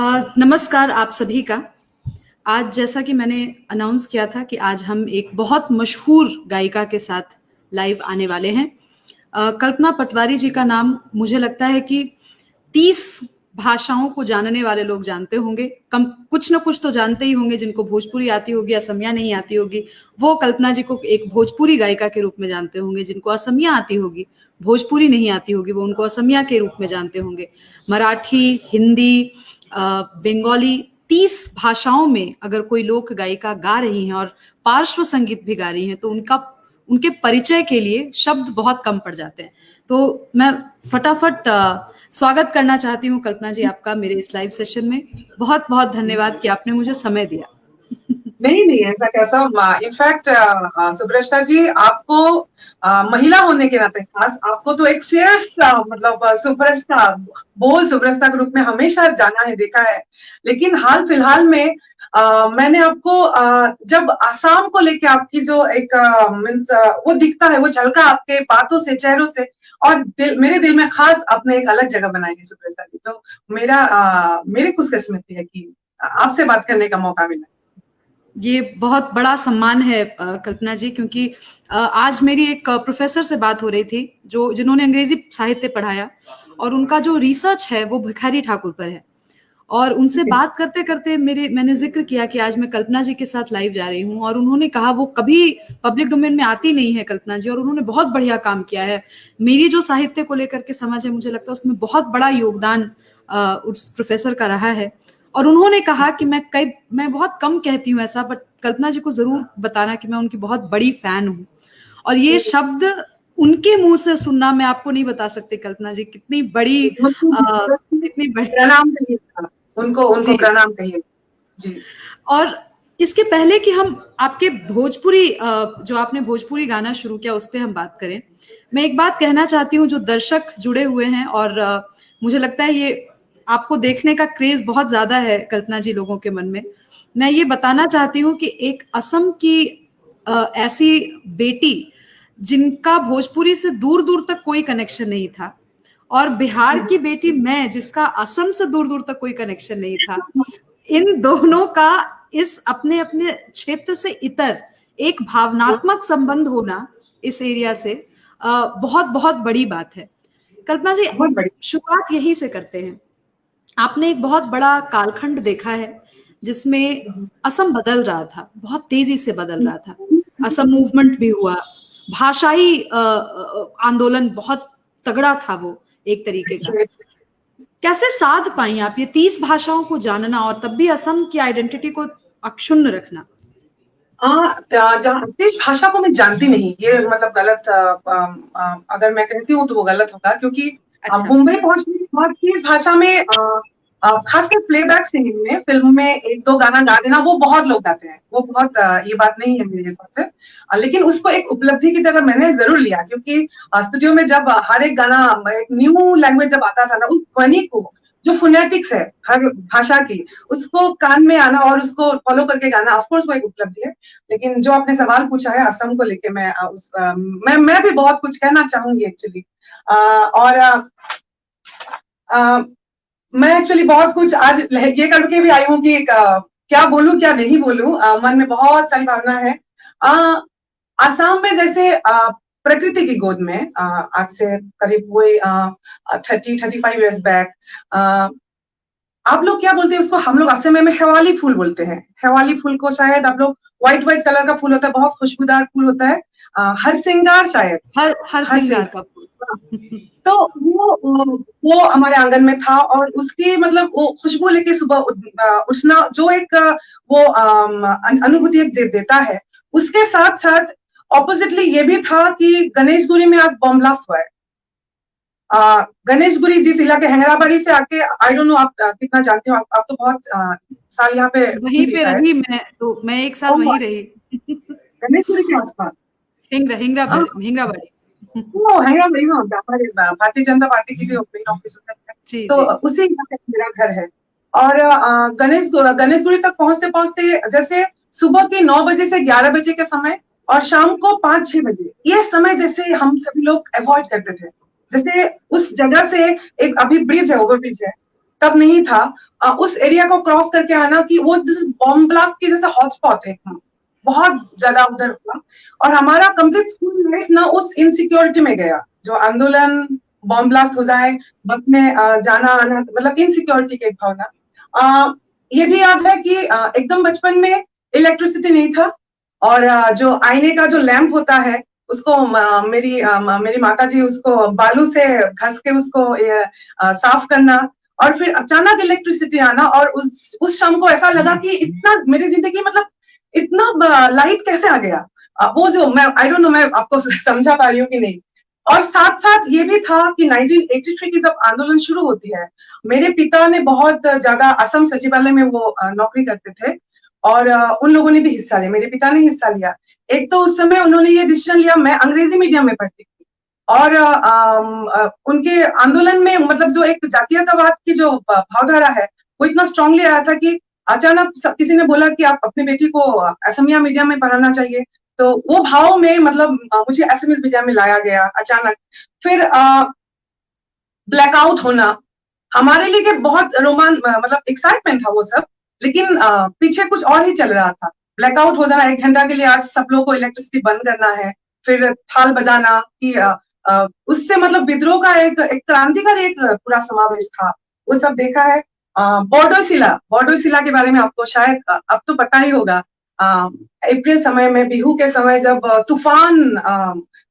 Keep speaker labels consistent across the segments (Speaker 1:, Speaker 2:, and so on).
Speaker 1: नमस्कार आप सभी का। आज जैसा कि मैंने अनाउंस किया था कि आज हम एक बहुत मशहूर गायिका के साथ लाइव आने वाले हैं। कल्पना पटवारी जी का नाम मुझे लगता है कि 30 भाषाओं को जानने वाले लोग जानते होंगे। कम कुछ ना कुछ तो जानते ही होंगे, जिनको भोजपुरी आती होगी, असमिया नहीं आती होगी, वो कल्पना जी को एक भोजपुरी गायिका के रूप में जानते होंगे। जिनको असमिया आती होगी, भोजपुरी नहीं आती होगी, वो उनको असमिया के रूप में जानते होंगे। मराठी, हिंदी, बंगाली, 30 भाषाओं में अगर कोई लोक गायिका गा रही हैं और पार्श्व संगीत भी गा रही हैं, तो उनके परिचय के लिए शब्द बहुत कम पड़ जाते हैं। तो मैं फटाफट स्वागत करना चाहती हूँ कल्पना जी आपका मेरे इस लाइव सेशन में। बहुत बहुत धन्यवाद कि आपने मुझे समय दिया।
Speaker 2: नहीं नहीं, ऐसा कैसा। इनफैक्ट सुब्रष्टा जी, आपको महिला होने के नाते खास आपको तो एक फियर्स मतलब सुपरस्टार, बोल सुपरस्टार के रूप में हमेशा जाना है, देखा है। लेकिन हाल फिलहाल में मैंने आपको जब आसाम को लेके आपकी जो एक मीन्स वो दिखता है, वो झलका आपके बातों से, चेहरों से, और मेरे दिल में खास आपने एक अलग जगह बनाई है सुब्रष्टा जी। तो मेरी खुशकिस्मती है कि आपसे बात करने का मौका मिला।
Speaker 1: ये बहुत बड़ा सम्मान है कल्पना जी, क्योंकि आज मेरी एक प्रोफेसर से बात हो रही थी जिन्होंने अंग्रेजी साहित्य पढ़ाया, और उनका जो रिसर्च है वो भिखारी ठाकुर पर है। और उनसे बात करते करते मैंने जिक्र किया कि आज मैं कल्पना जी के साथ लाइव जा रही हूँ, और उन्होंने कहा वो कभी पब्लिक डोमेन में आती नहीं है कल्पना जी, और उन्होंने बहुत बढ़िया काम किया है। मेरी जो साहित्य को लेकर के समझ है, मुझे लगता है उसमें बहुत बड़ा योगदान उस प्रोफेसर का रहा है। और उन्होंने कहा कि मैं बहुत कम कहती हूँ ऐसा, बट कल्पना जी को जरूर बताना कि मैं उनकी बहुत बड़ी फैन हूँ। और ये शब्द उनके मुंह से सुनना, मैं आपको नहीं बता सकती कल्पना जी कितनी बड़ी
Speaker 2: प्रणाम कहिए उनको प्रणाम कहिए जी।
Speaker 1: और इसके पहले कि हम आपके भोजपुरी जो आपने भोजपुरी गाना शुरू किया उस पर हम बात करें, मैं एक बात कहना चाहती हूँ। जो दर्शक जुड़े हुए हैं, और मुझे लगता है ये आपको देखने का क्रेज बहुत ज्यादा है कल्पना जी लोगों के मन में। मैं ये बताना चाहती हूँ कि एक असम की ऐसी बेटी जिनका भोजपुरी से दूर दूर तक कोई कनेक्शन नहीं था, और बिहार की बेटी मैं जिसका असम से दूर दूर तक कोई कनेक्शन नहीं था, इन दोनों का इस अपने अपने क्षेत्र से इतर एक भावनात्मक संबंध होना इस एरिया से बहुत बहुत बड़ी बात है। कल्पना जी, शुरुआत यही से करते हैं। आपने एक बहुत बड़ा कालखंड देखा है जिसमें असम बदल रहा था, बहुत तेजी से बदल रहा था। असम मूवमेंट भी हुआ, भाषाई आंदोलन बहुत तगड़ा था वो एक तरीके का। कैसे साध पाई आप ये 30 भाषाओं को जानना और तब भी असम की आइडेंटिटी को अक्षुण्ण रखना?
Speaker 2: 30 भाषा को मैं जानती नहीं, ये मतलब गलत, अगर मैं कहती हूँ तो वो गलत होगा, क्योंकि मुंबई पहुंचने के बाद 30 भाषा में खासकर प्लेबैक सिंगिंग में, फिल्म में एक दो गाना गा देना वो बहुत लोग गाते हैं, वो बहुत ये बात नहीं है मेरे हिसाब से। लेकिन उसको एक उपलब्धि की तरह मैंने जरूर लिया, क्योंकि स्टूडियो में जब हर एक गाना, एक न्यू लैंग्वेज जब आता था ना, उस ध्वनि को, जो फोनेटिक्स है हर भाषा की, उसको कान में आना और उसको फॉलो करके गाना, ऑफ कोर्स वो एक उपलब्धि है। लेकिन जो आपने सवाल पूछा है असम को लेके, मैं भी बहुत कुछ कहना चाहूंगी एक्चुअली। और मैं एक्चुअली बहुत कुछ आज ये करके भी आई हूँ कि क्या बोलूं क्या नहीं बोलूं, मन में बहुत सारी भावना है। आसाम में जैसे प्रकृति की गोद में आज से करीब वही 35 ईयर्स बैक, आप लोग क्या बोलते हैं उसको, हम लोग असम में हेवाली फूल बोलते हैं। हेवाली फूल को शायद आप लोग, व्हाइट कलर का फूल होता है, बहुत खुशबूदार फूल होता है, हरसिंगार शायद,
Speaker 1: हरसिंगार का फूल।
Speaker 2: तो वो हमारे आंगन में था, और उसकी मतलब वो खुशबू लेके सुबह उठना, जो एक वो अनुभूति एक देता है। उसके साथ साथ ऑपोजिटली ये भी था कि गणेशगुरी में आज बॉम्ब ब्लास्ट हुआ है। गणेशगुरी जिस इलाके हैंगराबाड़ी से आके, आई डोंट नो आप कितना जानते हो, आप तो बहुत साल यहाँ पे
Speaker 1: वहीं पे रही, मैं एक साल वहीं रही।
Speaker 2: गणेशगुरी के आसपास
Speaker 1: हिंगराबाड़ी।
Speaker 2: हैंगराबाड़ी में हमारे भारतीय जनता पार्टी की जो मेन ऑफिस होता है, तो उसी इलाके मेरा घर है। और गणेशगुरी तक पहुंचते पहुंचते, जैसे सुबह के 9 बजे से 11 बजे के समय, और शाम को 5-6 बजे, ये समय जैसे हम सभी लोग अवॉइड करते थे। जैसे उस जगह से एक अभी ब्रिज है, ओवर ब्रिज है, तब नहीं था, उस एरिया को क्रॉस करके आना कि वो बॉम्ब ब्लास्ट की जैसे हॉटस्पॉट है, बहुत ज्यादा उधर हुआ। और हमारा कंप्लीट स्कूल लाइफ ना उस इनसिक्योरिटी में गया, जो आंदोलन, बॉम्ब ब्लास्ट हो जाए, बस में जाना आना, मतलब इनसिक्योरिटी की एक भावना। ये भी याद है कि एकदम बचपन में इलेक्ट्रिसिटी नहीं था, और जो आईने का जो लैंप होता है उसको मेरी माता जी उसको बालू से घस के उसको साफ करना, और फिर अचानक इलेक्ट्रिसिटी आना, और उस शाम को ऐसा लगा कि इतना मेरी जिंदगी मतलब इतना लाइट कैसे आ गया। वो जो मैं आई डोंट नो मैं आपको समझा पा रही हूँ कि नहीं। और साथ साथ ये भी था कि 1983 की जब आंदोलन शुरू होती है, मेरे पिता ने बहुत ज्यादा असम सचिवालय में वो नौकरी करते थे, और उन लोगों ने भी हिस्सा लिया, मेरे पिता ने हिस्सा लिया। एक तो उस समय उन्होंने ये डिसीजन लिया, मैं अंग्रेजी मीडियम में पढ़ती थी, और उनके आंदोलन में मतलब जो एक जातीयतावाद की जो भावधारा है वो इतना स्ट्रांगली आया था कि अचानक किसी ने बोला कि आप अपनी बेटी को असमिया मीडियम में पढ़ाना चाहिए, तो वो भाव में मतलब मुझे एसएमएस मीडियम में लाया गया अचानक। फिर ब्लैकआउट होना हमारे लिए के बहुत मतलब एक्साइटमेंट था वो सब, लेकिन पीछे कुछ और ही चल रहा था। ब्लैकआउट हो जाना, 1 घंटा के लिए आज सब लोगों को इलेक्ट्रिसिटी बंद करना है, फिर थाल बजाना कि उससे मतलब विद्रोह का एक क्रांतिकारी एक पूरा समावेश था, वो सब देखा है। बॉर्डोसिला के बारे में आपको शायद अब तो पता ही होगा। अप्रैल समय में, बिहू के समय, जब तूफान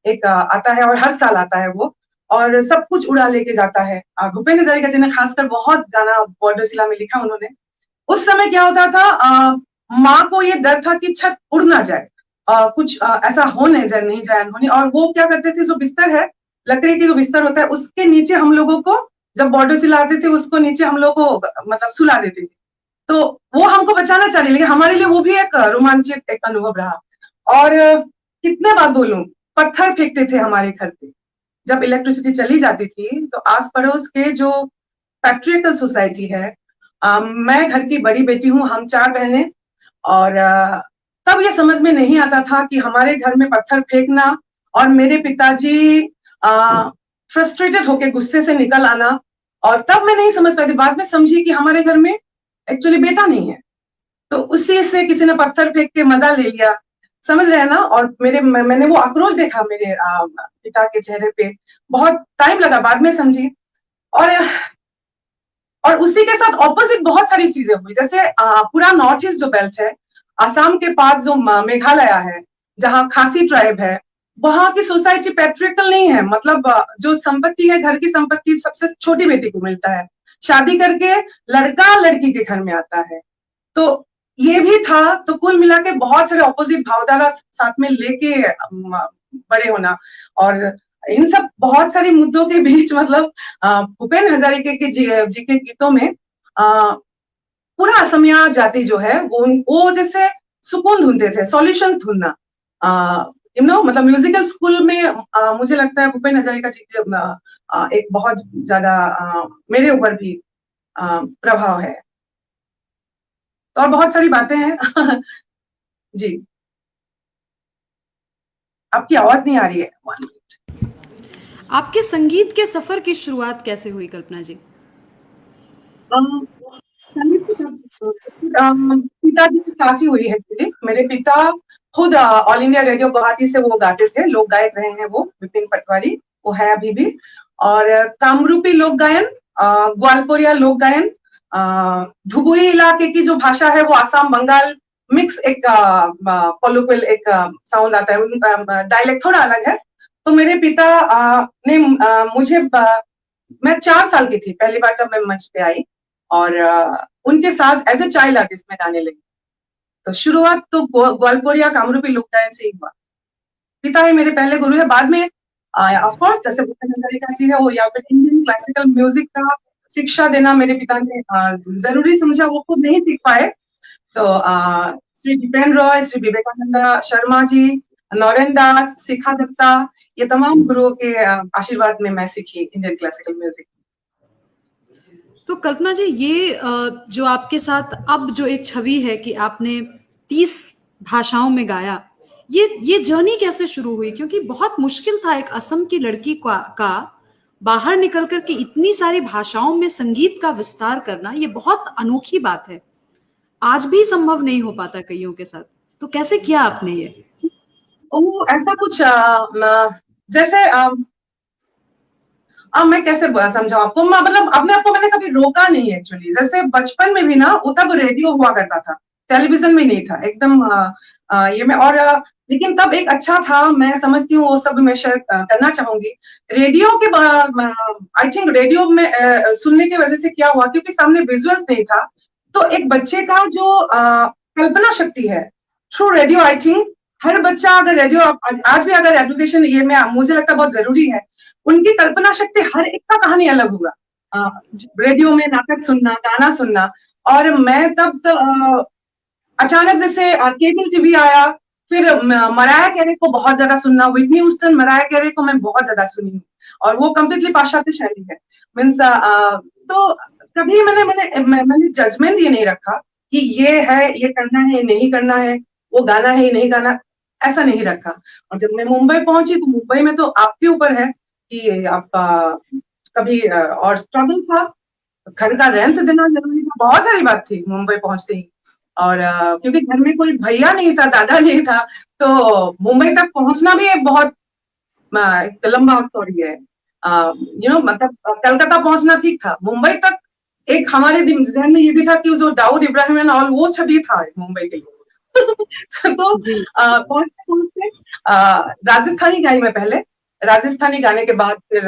Speaker 2: एक आता है, और हर साल आता है वो, और सब कुछ उड़ा लेके जाता है। भूपेन हजारिका जी ने खासकर बहुत गाना बॉर्डोसिला में लिखा उन्होंने। उस समय क्या होता था, माँ को ये डर था कि छत उड़ ना जाए, कुछ ऐसा हो नहीं जाए अनहोनी, और वो क्या करते थे, जो बिस्तर है, लकड़ी की जो बिस्तर होता है, उसके नीचे हम लोगों को, जब बॉर्डोसिला आते थे उसको नीचे हम लोग को मतलब सुला देते थे। तो वो हमको बचाना चाहिए, लेकिन हमारे लिए वो भी एक रोमांचित एक अनुभव रहा। और कितने बार बोलूं, पत्थर फेंकते थे हमारे घर पे जब इलेक्ट्रिसिटी चली जाती थी, तो आस पड़ोस के जो पैट्रियर्कल सोसाइटी है, मैं घर की बड़ी बेटी हूँ, हम 4 बहनें, और तब ये समझ में नहीं आता था कि हमारे घर में पत्थर फेंकना, और मेरे पिताजी फ्रस्ट्रेटेड होके गुस्से से निकल आना, और तब मैं नहीं समझ पाती, बाद में समझी कि हमारे घर में एक्चुअली बेटा नहीं है, तो उसी से किसी ने पत्थर फेंक के मजा ले लिया, समझ रहे हैं ना। और मैंने वो आक्रोश देखा मेरे पिता के चेहरे पे, बहुत टाइम लगा, बाद में समझी। और उसी के साथ ऑपोजिट बहुत सारी चीजें हुई, जैसे पूरा नॉर्थ ईस्ट जो बेल्ट है, असम के पास जो मेघालय है, जहाँ खासी ट्राइब है, वहां की सोसाइटी पैट्रियर्कल नहीं है, मतलब जो संपत्ति है, घर की संपत्ति सबसे छोटी बेटी को मिलता है, शादी करके लड़का लड़की के घर में आता है। तो ये भी था, तो कुल मिला के बहुत सारे ऑपोजिट भावधारा साथ में लेके बड़े होना, और इन सब बहुत सारे मुद्दों के बीच मतलब भूपेन हजारिका के जी के गीतों में पूरा असमिया जाति जो है वो जैसे सुकून ढूंढते थे, सॉल्यूशंस ढूंढना। मतलब म्यूजिकल स्कूल में मुझे लगता है भूपेन हजारिका जी के एक बहुत ज्यादा मेरे ऊपर भी प्रभाव है, तो और बहुत सारी बातें हैं। जी, आपकी आवाज नहीं आ रही है।
Speaker 1: आपके संगीत के सफर की शुरुआत कैसे हुई कल्पना जी?
Speaker 2: पिताजी के साथ ही हुई है एक्चुअली। मेरे पिता खुद ऑल इंडिया रेडियो गुवाहाटी से वो गाते थे, लोक गायक रहे हैं वो, विपिन पटवारी, वो है अभी भी। और कामरूपी लोक गायन, ग्वालपोरिया लोक गायन, धुबुरी इलाके की जो भाषा है वो आसाम बंगाल मिक्स एक कोलोक्वियल एक साउंड आता है, डायलेक्ट थोड़ा अलग है। तो मेरे पिता ने मुझे मैं 4 साल की थी पहली बार जब मैं मंच पे आई, और उनके साथ एज ए चाइल्ड आर्टिस्ट में गाने लगी। तो शुरुआत तो ग्वालपोरिया कामरूपी लोक गायन से ही हुआ। पिता ही मेरे पहले गुरु है, बाद में ऑफ कोर्स जैसे भूपेन हजारिका जी है वो, या फिर इंडियन क्लासिकल म्यूजिक का शिक्षा देना मेरे पिता ने जरूरी समझा, वो खुद नहीं सीख पाए। तो श्री दीपेन रॉय, श्री विवेकानंदा शर्मा जी, नौरेन दास, शिखा दत्ता, ये तमाम गुरुओं के आशीर्वाद में मैं सीखी इंडियन क्लासिकल म्यूजिक।
Speaker 1: तो कल्पना जी, ये जो आपके साथ अब जो एक छवि है कि आपने 30 भाषाओं में गाया, ये जर्नी कैसे शुरू हुई? क्योंकि बहुत मुश्किल था एक असम की लड़की का बाहर निकल कर के इतनी सारी भाषाओं में संगीत का विस्तार करना, ये बहुत अनोखी बात है। आज भी संभव नहीं हो पाता कईयों के साथ। तो कैसे किया आपने ये?
Speaker 2: ऐसा कुछ जैसे अब मैं कैसे समझाऊं आपको, मतलब अपने आप को मैंने कभी रोका नहीं एक्चुअली। जैसे बचपन में भी ना, वो तब रेडियो हुआ करता था, टेलीविजन में नहीं था एकदम। ये मैं और लेकिन तब एक अच्छा था, मैं समझती हूँ, वो सब मैं शेयर करना चाहूंगी। रेडियो के आई थिंक रेडियो में सुनने की वजह से क्या हुआ, क्योंकि सामने विजुअल्स नहीं था, तो एक बच्चे का जो कल्पना शक्ति है थ्रू रेडियो, आई थिंक हर बच्चा अगर रेडियो आज भी अगर एजुकेशन ये में मुझे लगता है बहुत जरूरी है, उनकी कल्पना शक्ति हर एक का कहानी अलग होगा। रेडियो में नाटक सुनना, गाना सुनना। और मैं तब अचानक जैसे केबल टीवी आया, फिर मराया कैरे को बहुत ज्यादा सुनना, विटनी ह्यूस्टन, मराया कैरे को मैं बहुत ज्यादा सुनी हूँ, और वो कम्प्लीटली पाश्चात्य शैली है। मीन्स तो कभी मैंने जजमेंट ये नहीं रखा कि ये है, ये करना है, नहीं करना है, वो गाना है, नहीं गाना, ऐसा नहीं रखा। और जब मैं मुंबई पहुंची, तो मुंबई में तो आपके ऊपर है कि आपका कभी और स्ट्रगल था, घर का रेंट देना जरूरी था, बहुत सारी बात थी मुंबई पहुंचते ही। और क्योंकि घर में कोई भैया नहीं था, दादा नहीं था, तो मुंबई तक पहुंचना भी एक बहुत एक लंबा स्टोरी है। मतलब कलकत्ता पहुंचना ठीक था, मुंबई तक एक हमारे ध्यान में ये भी था कि जो दाऊद इब्राहिम एंड ऑल, वो छवि था मुंबई की। तो पहुंचते पहुंचते राजस्थानी गाई मैं पहले, राजस्थानी गाने के बाद फिर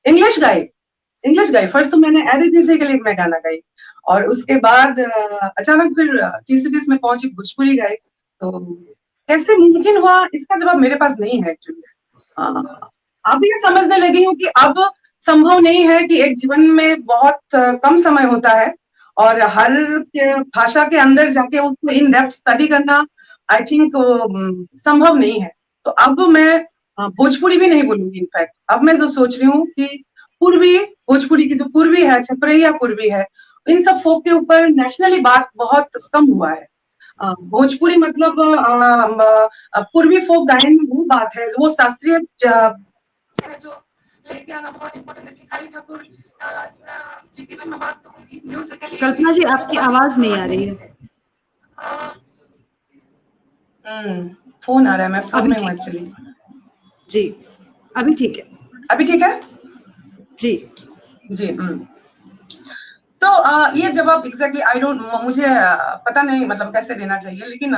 Speaker 2: इंग्लिश गाई। फर्स्ट तो मैंने एरिथी के लिए मैं गाना गाई, और उसके बाद अचानक फिर टी सीरीज में पहुंची, भोजपुरी गाई। तो कैसे मुमकिन हुआ, इसका जवाब मेरे पास नहीं है एक्चुअली। अब ये समझने लगी हूँ कि अब संभव नहीं है कि एक जीवन में बहुत कम समय होता है, और हर भाषा के अंदर जाके उसको इन डेप्थ स्टडी करना आई थिंक संभव नहीं है। तो अब मैं भोजपुरी भी नहीं बोलूंगी। इनफैक्ट अब मैं जो सोच रही हूँ कि पूर्वी भोजपुरी की जो पूर्वी है, छपरैया पूर्वी है, इन सब फोक के ऊपर नेशनली बात बहुत कम हुआ है। भोजपुरी मतलब पूर्वी फोक गायन में वो बात है, वो शास्त्रीय जो लेके आना बहुत इम्पोर्टेंट है। भिखारी ठाकुर जी की मैं बात करूंगी म्यूजिकली।
Speaker 1: कल्पना जी, आपकी आवाज नहीं आ रही है।
Speaker 2: फोन आ रहा है, मैं फोन में हूँ एक्चुअली।
Speaker 1: जी, अभी ठीक है।
Speaker 2: अभी ठीक है
Speaker 1: जी
Speaker 2: जी। तो ये जवाब एग्जैक्टली आई डोंट, मुझे पता नहीं मतलब कैसे देना चाहिए, लेकिन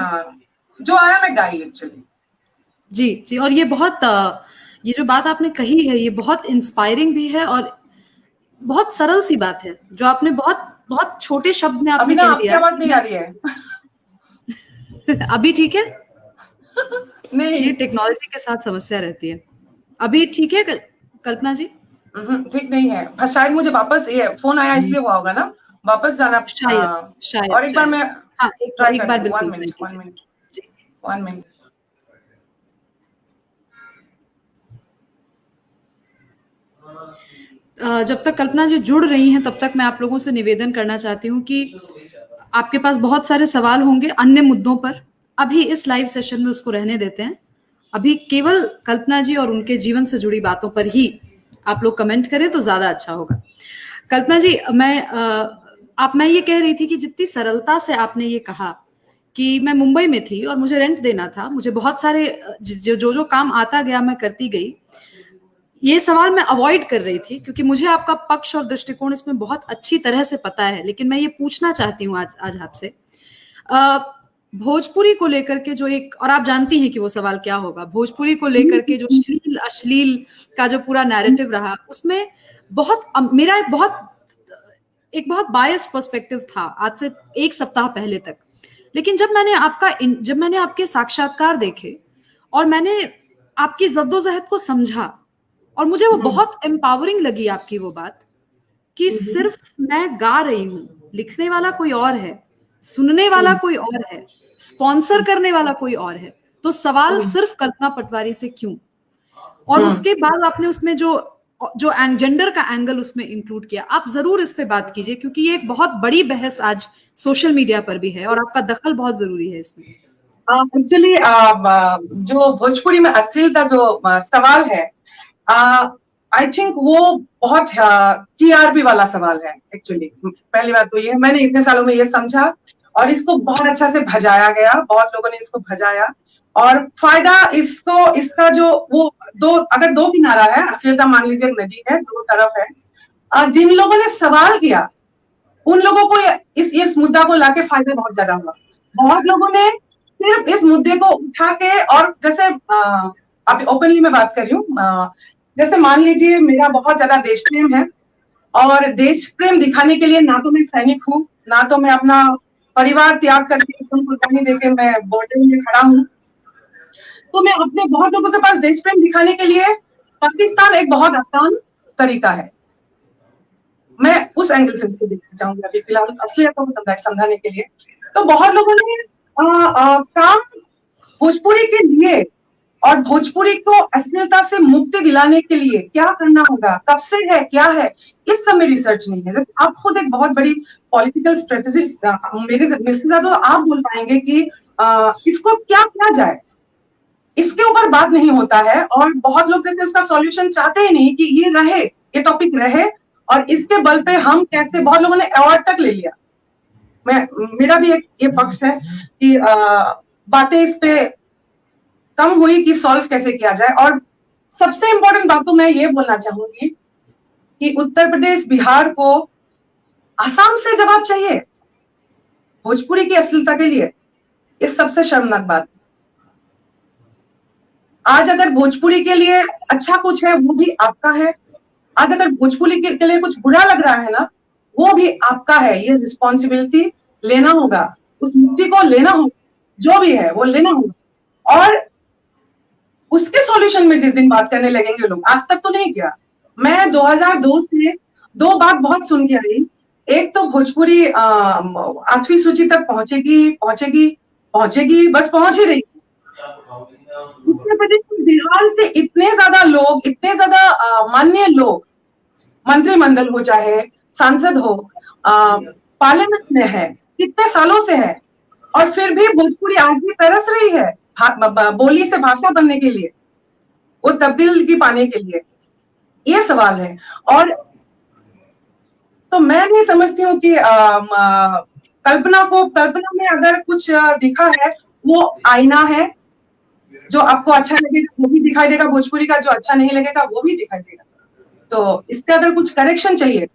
Speaker 2: जो आया मैं गाई एक्चुअली।
Speaker 1: जी जी, और ये बहुत ये जो बात आपने कही है, ये बहुत इंस्पायरिंग भी है, और बहुत सरल सी बात है जो आपने बहुत बहुत छोटे शब्द में आपने कह दिया।
Speaker 2: आवाज नहीं आ रही है।
Speaker 1: अभी ठीक है?
Speaker 2: नहीं,
Speaker 1: ये टेक्नोलॉजी के साथ समस्या रहती है। अभी ठीक है कल्पना जी?
Speaker 2: ठीक नहीं है शायद। मुझे वापस ये फोन आया इसलिए हुआ होगा ना, वापस जाना
Speaker 1: शायद।
Speaker 2: और एक बार मैं
Speaker 1: एक बार बिल्कुल
Speaker 2: 1 मिनट।
Speaker 1: जब तक कल्पना जी जुड़ रही हैं, तब तक मैं आप लोगों से निवेदन करना चाहती हूँ कि आपके पास बहुत सारे सवाल होंगे अन्य मुद्दों पर, अभी इस लाइव सेशन में उसको रहने देते हैं। अभी केवल कल्पना जी और उनके जीवन से जुड़ी बातों पर ही आप लोग कमेंट करें तो ज्यादा अच्छा होगा। कल्पना जी, मैं ये कह रही थी कि जितनी सरलता से आपने ये कहा कि मैं मुंबई में थी और मुझे रेंट देना था, मुझे बहुत सारे जो काम आता गया मैं करती गई, ये सवाल मैं अवॉइड कर रही थी क्योंकि मुझे आपका पक्ष और दृष्टिकोण इसमें बहुत अच्छी तरह से पता है। लेकिन मैं ये पूछना चाहती हूँ आज आपसे, भोजपुरी को लेकर के जो एक, और आप जानती हैं कि वो सवाल क्या होगा, भोजपुरी को लेकर के जो अश्लील का जो पूरा नैरेटिव रहा, उसमें मेरा एक बहुत बायस्ड पर्सपेक्टिव था आज से एक सप्ताह पहले तक। लेकिन जब मैंने आपके साक्षात्कार देखे और मैंने आपकी जद्दोजहद को समझा, और मुझे वो बहुत एम्पावरिंग लगी आपकी वो बात कि सिर्फ मैं गा रही हूं, लिखने वाला कोई और है, सुनने वाला कोई और है, स्पॉन्सर करने वाला कोई और है, तो सवाल सिर्फ कल्पना पटवारी से क्यों? और उसके बाद आपने उसमें जो जेंडर का एंगल उसमें इंक्लूड किया, आप जरूर इस पे बात कीजिए क्योंकि ये एक बहुत बड़ी बहस आज सोशल मीडिया पर भी है और आपका दखल बहुत जरूरी है इसमें।
Speaker 2: एक्चुअली जो भोजपुरी में अश्लीलता जो सवाल है, आई थिंक वो बहुत टीआरपी वाला सवाल है एक्चुअली। पहली बात तो ये, मैंने इतने सालों में ये समझा और इसको बहुत अच्छा से भजाया गया, बहुत लोगों ने इसको भजाया, और फायदा इसका जो वो अगर दो किनारा है, अश्लीलता मान लीजिए एक नदी है, दो तरफ है, जिन लोगों ने सवाल किया उन लोगों को इस मुद्दा को लाके फायदा बहुत ज्यादा हुआ। बहुत लोगों ने सिर्फ इस मुद्दे को उठा के, और जैसे अभी ओपनली मैं बात कर रही हूँ, जैसे मान लीजिए मेरा बहुत ज्यादा देश प्रेम है, और देश प्रेम दिखाने के लिए ना तो मैं सैनिक हूँ, ना तो मैं अपना परिवार त्याग करके एकदम कुर्बानी देके मैं बॉर्डर में खड़ा हूँ, तो मैं अपने बहुत लोगों के पास देश प्रेम दिखाने के लिए पाकिस्तान एक बहुत आसान तरीका है। मैं उस एंगल से इसको देखना चाहूंगी अभी फिलहाल, असलियत को समझाने के लिए। तो बहुत लोगों ने काम भोजपुरी के लिए और भोजपुरी को अश्लीलता से मुक्ति दिलाने के लिए क्या करना होगा, कब से है, क्या है, इस सब में रिसर्च नहीं है। जैसे आप खुद एक बहुत बड़ी पॉलिटिकल स्ट्रेटेजिस्ट, मेरे से ज्यादा आप बोल पाएंगे कि इसको क्या किया जाए, इसके ऊपर बात नहीं होता है। और बहुत लोग जैसे उसका सॉल्यूशन चाहते ही नहीं कि ये रहे, ये टॉपिक रहे, और इसके बल पे हम कैसे, बहुत लोगों ने अवार्ड तक ले लिया। मेरा भी एक ये पक्ष है कि बातें इस पे कम हुई कि सॉल्व कैसे किया जाए। और सबसे इंपॉर्टेंट बात तो मैं ये बोलना चाहूंगी कि उत्तर प्रदेश, बिहार को असम से जवाब चाहिए भोजपुरी की अश्लीलता के लिए। ये सबसे शर्मनाक बात। आज अगर भोजपुरी के लिए अच्छा कुछ है वो भी आपका है, आज अगर भोजपुरी के लिए कुछ बुरा लग रहा है ना, वो भी आपका है। ये रिस्पॉन्सिबिलिटी लेना होगा, उस मुक्ति को लेना होगा, जो भी है वो लेना होगा। और उसके सॉल्यूशन में जिस दिन बात करने लगेंगे लोग, आज तक तो नहीं किया। मैं 2002 से दो बात बहुत सुन के आई। एक तो भोजपुरी 8वीं सूची तक पहुंचेगी पहुंचेगी पहुंचेगी, बस पहुंच ही रही। उत्तर प्रदेश, बिहार से इतने ज्यादा लोग, इतने ज्यादा माननीय लोग, मंत्रिमंडल हो चाहे सांसद हो, पार्लियामेंट में है, कितने सालों से है, और फिर भी भोजपुरी आज भी तरस रही है बोली से भाषा बनने के लिए, वो तब्दीली पाने के लिए। ये सवाल है। और तो मैं नहीं समझती हूँ कि कल्पना में अगर कुछ दिखा है, वो आईना है। जो आपको अच्छा लगेगा वो भी दिखाई देगा भोजपुरी का, जो अच्छा नहीं लगेगा वो भी दिखाई देगा। तो इससे अगर कुछ करेक्शन चाहिए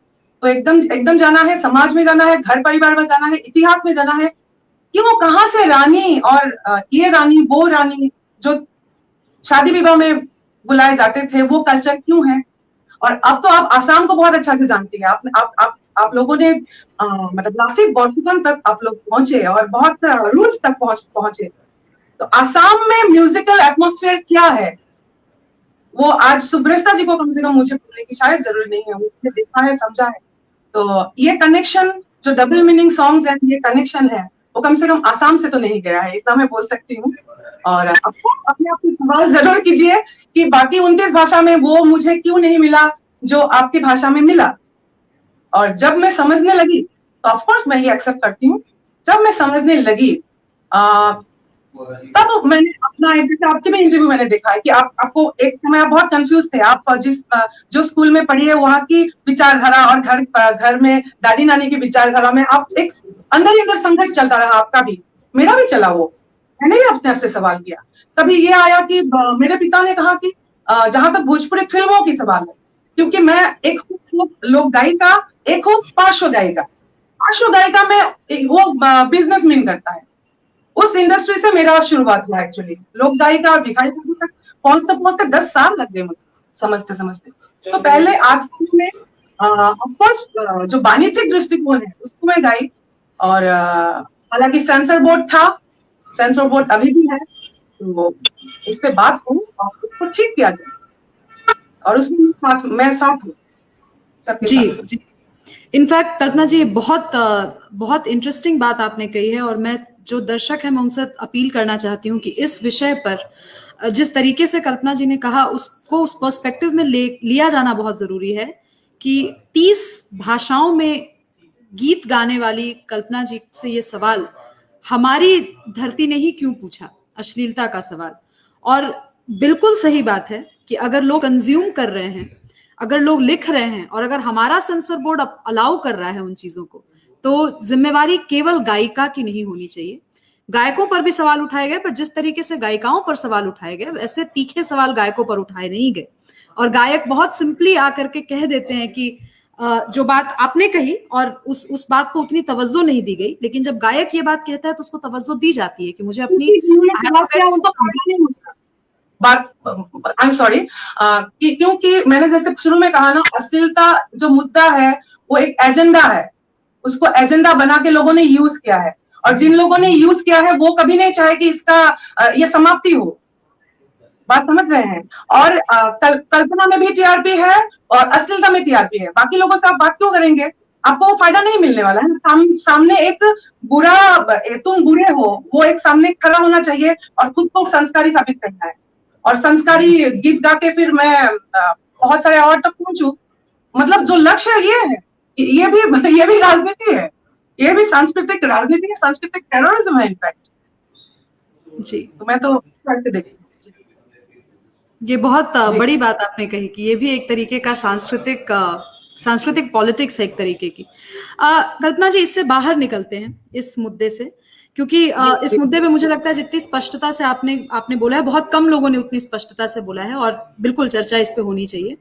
Speaker 2: तो एकदम जाना है, समाज में जाना है, घर परिवार में जाना है, इतिहास में जाना है कि वो कहाँ से रानी और ये रानी वो रानी जो शादी विवाह में बुलाए जाते थे, वो कल्चर क्यों है। और अब तो आप आसाम को बहुत अच्छा से जानती है। आप लोगों ने मतलब नासिक बॉर्डर तक आप लोग पहुंचे और बहुत रूट्स तक पहुंचे। तो आसाम में म्यूजिकल एटमॉस्फेयर क्या है, वो आज सुब्रता जी को कम से कम मुझे बोलने की शायद जरूरत नहीं है, उसने देखा है, समझा है। तो ये कनेक्शन जो डबल मीनिंग सॉन्ग्स है, ये कनेक्शन है, वो कम से कम आसाम से तो नहीं गया है, इतना मैं बोल सकती हूँ। और अपने आप से सवाल जरूर कीजिए कि बाकी 29 भाषा में वो मुझे क्यों नहीं मिला जो आपकी भाषा में मिला। और जब मैं समझने लगी तो ऑफकोर्स मैं ये एक्सेप्ट करती हूँ, जब मैं समझने लगी तब मैंने अपना, जैसे आपके भी इंटरव्यू मैंने देखा है कि आपको एक समय आप बहुत कंफ्यूज थे। आप जो स्कूल में पढ़ी है वहां की विचारधारा और घर में दादी नानी की विचारधारा में आप एक अंदर ही अंदर संघर्ष चलता रहा, आपका भी, मेरा भी चला। वो मैंने भी अपने आप से सवाल किया। कभी ये आया कि मेरे पिता ने कहा कि जहां तक भोजपुरी फिल्मों की सवाल है, क्योंकि मैं एक लोक गायिका, एक हूँ पार्श्व गायिका। पार्श्व गायिका में वो बिजनेस मीन करता है, उस इंडस्ट्री से मेरा शुरुआत हुआ एक्चुअली। लोक गायिका और भिखारी तक पहुंचते 10 साल लग गए मुझे समझते। तो पहले आज में ऑफकोर्स जो वाणिज्यिक दृष्टिकोण है उसको मैं गाई, और हालांकि सेंसर बोर्ड था, सेंसर बोर्ड अभी भी है, तो इस पे बात हो और उसको ठीक किया जाए, और उसमें मैं साथ हूँ सबके साथ।
Speaker 1: जी। इनफैक्ट कल्पना जी, बहुत इंटरेस्टिंग बात आपने कही है, और मैं जो दर्शक है मैं उनसे अपील करना चाहती हूँ कि इस विषय पर जिस तरीके से कल्पना जी ने कहा उसको उस पर्सपेक्टिव में लिया जाना बहुत जरूरी है कि 30 भाषाओं में गीत गाने वाली कल्पना जी से ये सवाल हमारी धरती ने ही क्यों पूछा, अश्लीलता का सवाल। और बिल्कुल सही बात है कि अगर लोग कंज्यूम कर रहे हैं, अगर लोग लिख रहे हैं और अगर हमारा सेंसर बोर्ड अलाउ कर रहा है उन चीजों को, तो जिम्मेवारी केवल गायिका की नहीं होनी चाहिए। गायकों पर भी सवाल उठाए गए, पर जिस तरीके से गायिकाओं पर सवाल उठाए गए वैसे तीखे सवाल गायकों पर उठाए नहीं गए। और गायक बहुत सिंपली आकर के कह देते हैं कि जो बात आपने कही, और उस बात को उतनी तवज्जो नहीं दी गई, लेकिन जब गायक ये बात कहता है तो उसको तवज्जो दी जाती है कि मुझे अपनी
Speaker 2: बात, आई एम सॉरी, क्योंकि मैंने जैसे शुरू में कहा ना, अश्लीलता जो मुद्दा है वो एक एजेंडा है, उसको एजेंडा बना के लोगों ने यूज किया है, और जिन लोगों ने यूज किया है वो कभी नहीं चाहे कि इसका ये समाप्ति हो। बात समझ रहे हैं? और कल्पना में भी टीआरपी है और अश्लीलता में टीआरपी है, बाकी लोगों से आप बात क्यों करेंगे? आपको वो फायदा नहीं मिलने वाला है। सामने एक बुरा, तुम बुरे हो, वो एक सामने खड़ा होना चाहिए और खुद को संस्कारी साबित करना है, और संस्कारी गीत गा के फिर मैं बहुत सारे अवार्ड तक पहुंचू। मतलब जो लक्ष्य है ये है, ये भी राजनीति है, ये भी सांस्कृतिक राजनीति है, सांस्कृतिक टेररिज्म है इनफैक्ट
Speaker 1: जी।
Speaker 2: तो मैं तो ऐसे देखती हूँ।
Speaker 1: ये बहुत बड़ी बात आपने कही कि ये भी एक तरीके का सांस्कृतिक पॉलिटिक्स है एक तरीके की। कल्पना जी, इससे बाहर निकलते हैं इस मुद्दे से, क्योंकि इस मुद्दे पे मुझे लगता है जितनी स्पष्टता से आपने बोला है, बहुत कम लोगों ने उतनी स्पष्टता से बोला है, और बिल्कुल चर्चा इस पे होनी चाहिए।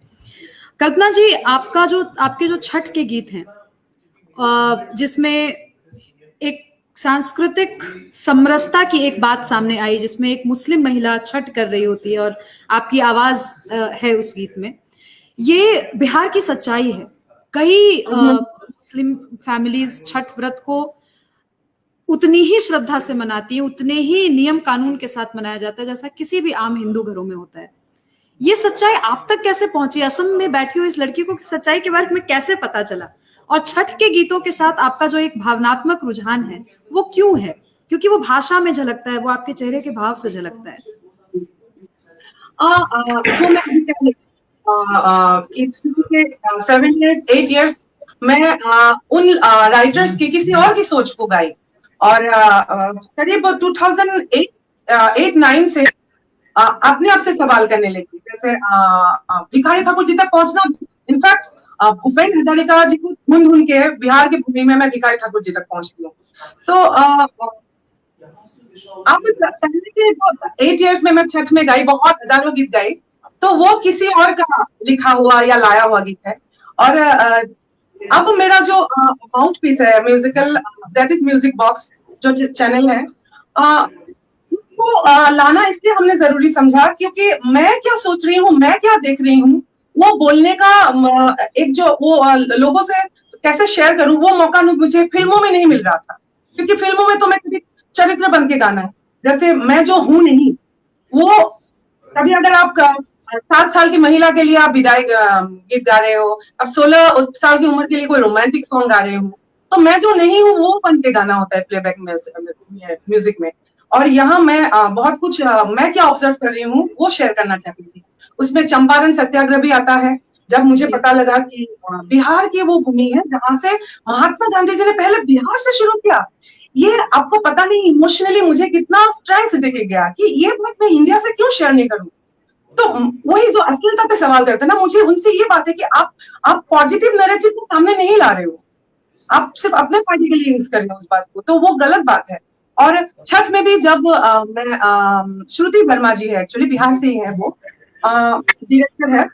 Speaker 1: कल्पना जी, आपके जो छठ के गीत हैं, जिसमें एक सांस्कृतिक समरसता की एक बात सामने आई, जिसमें एक मुस्लिम महिला छठ कर रही होती है और आपकी आवाज है उस गीत में, ये बिहार की सच्चाई है। कई मुस्लिम फैमिलीज छठ व्रत को उतनी ही श्रद्धा से मनाती है, उतने ही नियम कानून के साथ मनाया जाता है जैसा किसी भी आम हिंदू घरों में होता है। ये सच्चाई आप तक कैसे पहुंची? असम में बैठी हुई इस लड़की को सच्चाई के बारे में कैसे पता चला? और छठ के गीतों के साथ आपका जो एक भावनात्मक रुझान है वो क्यों है? क्योंकि वो भाषा में झलकता है, वो आपके चेहरे के भाव से झलकता है।
Speaker 2: जो मैं अभी कह रही 7 years 8 years मैं उन राइटर्स की किसी और की सोच को गाई, और करीब 2008-9 से अपने आप से सवाल करने लगी। जैसे भिखारी ठाकुर जी तक पहुंचना, इनफैक्ट भूपेंद्र हजारिका जी को ढूंढ के बिहार की भूमि में मैं भिखारी ठाकुर जी तक पहुंचती हूँ। तो अब पहले के जो 8 years में मैं छठ में गाई, बहुत हजारों गीत गाई, तो वो किसी और का लिखा हुआ या लाया हुआ गीत है। और अब मेरा जो माउथ पीस है musical, that is music box जो चैनल है, उसको लाना इसलिए हमने जरूरी समझा क्योंकि मैं क्या सोच रही हूँ, मैं क्या देख रही हूँ, वो बोलने का एक जो वो लोगों से कैसे शेयर करूं, वो मौका मुझे फिल्मों में नहीं मिल रहा था। क्योंकि फिल्मों में तो मैं कभी चरित्र बन के गाना है, जैसे मैं जो हूं नहीं, वो कभी अगर आप 7 साल की महिला के लिए आप विदाई गीत गा रहे हो, अब 16 साल की उम्र के लिए कोई रोमांटिक सॉन्ग गा रहे हो, तो मैं जो नहीं हूँ वो बन के गाना होता है प्लेबैक म्यूजिक में। और यहाँ मैं बहुत कुछ मैं क्या ऑब्जर्व कर रही हूँ वो शेयर करना चाहती थी। उसमें चंपारण सत्याग्रह भी आता है, जब मुझे पता लगा कि बिहार की वो भूमि है जहां से महात्मा गांधी जी ने पहले बिहार से शुरू किया। ये आपको पता नहीं इमोशनली मुझे कितना स्ट्रेंथ देके गया कि ये बात मैं इंडिया से क्यों शेयर नहीं करूं। तो वही जो अश्लीलता पे सवाल करते हैं ना, मुझे उनसे ये बात है कि आप पॉजिटिव नैरेटिव को सामने नहीं ला रहे हो, आप सिर्फ अपने पार्टी के लिए यूज कर रहे हो उस बात को, तो वो गलत बात है। और छठ में भी जब मैं श्रुति वर्मा जी है, एक्चुअली बिहार से ही है, वो डायरेक्टर है,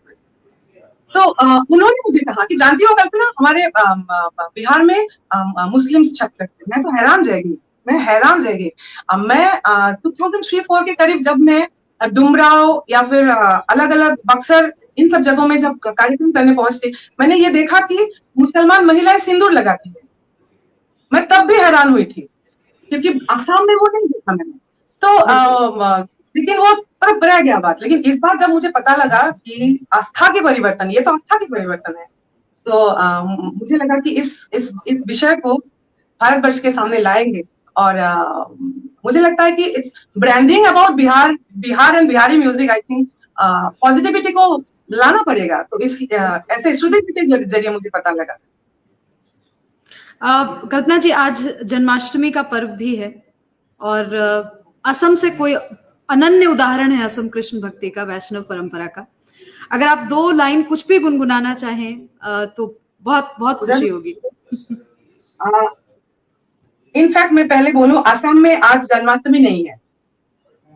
Speaker 2: तो उन्होंने मुझे कहा कि जानती हो कल्पना, हमारे बिहार में मुस्लिम्स छठ करते हैं। मैं तो हैरान रह गई, मैं 2003-4 के करीब जब मैं डुमराव या फिर अलग अलग बक्सर, इन सब जगहों में जब कार्यक्रम करने पहुंचती, मैंने ये देखा कि मुसलमान महिलाएं सिंदूर लगाती है। मैं तब भी हैरान हुई थी क्योंकि आसाम में वो नहीं देखा मैंने, तो लेकिन वो तब रह गया बात। लेकिन इस बार जब मुझे पता लगा कि आस्था के परिवर्तन, ये तो आस्था के परिवर्तन है, तो मुझे लगा कि इस विषय को भारतवर्ष के सामने लाएंगे। और मुझे लगता है कि it's branding about Bihar and Bihari music. I think positivity को लाना पड़ेगा, तो इस ऐसे श्रुति के जरिए मुझे पता लगा।
Speaker 1: कल्पना जी, आज जन्माष्टमी का पर्व भी है और असम से कोई अनन्य उदाहरण है असम कृष्ण भक्ति का, वैष्णव परंपरा का। अगर आप 2 लाइन कुछ भी गुनगुनाना चाहें तो बहुत बहुत खुशी होगी।
Speaker 2: इनफैक्ट मैं पहले बोलूं, असम में आज जन्माष्टमी नहीं है,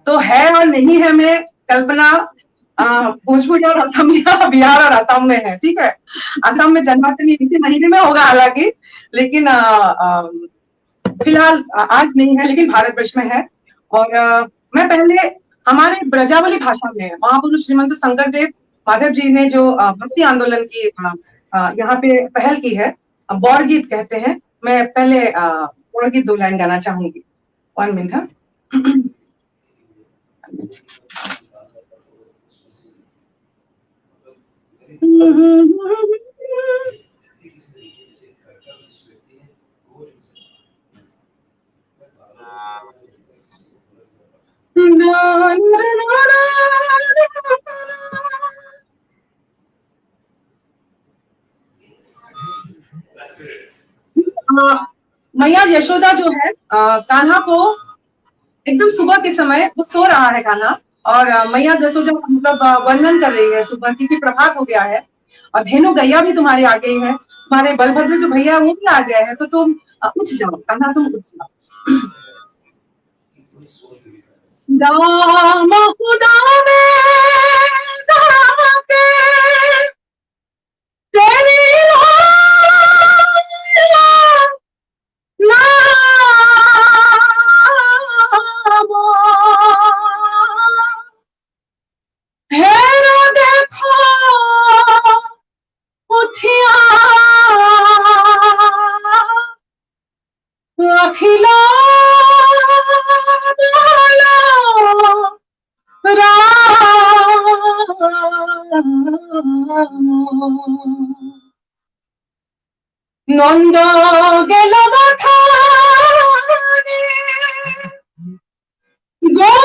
Speaker 2: तो है और नहीं है में कल्पना भोजपुरी और असम या बिहार और असम में है, ठीक है। असम में जन्माष्टमी इसी महीने में होगा हालांकि, लेकिन फिलहाल आज नहीं है, लेकिन भारतवर्ष में है। और मैं पहले हमारे ब्रजावली भाषा में महापुरुष श्रीमंत शंकरदेव माधव जी ने जो भक्ति आंदोलन की यहाँ पे पहल की है, बौर गीत कहते हैं। मैं पहले बौर गीत 2 लाइन गाना चाहूंगी। 1 मिनट। हाँ, मैया यशोदा जो है कान्हा को एकदम सुबह के समय, वो सो रहा है कान्हा, और मैया यशोदा मतलब वर्णन कर रही है सुबह की कि प्रभात हो गया है और धेनु गैया भी तुम्हारे आ गई है, तुम्हारे बलभद्र जो भैया वो भी आ गया है, तो तुम उठ जाओ कान्हा, तुम उठ जाओ। दाम खुदा में दाम के तेरी हेरो देखो उठिया अखिला নন্দ গেল বাথানে গোল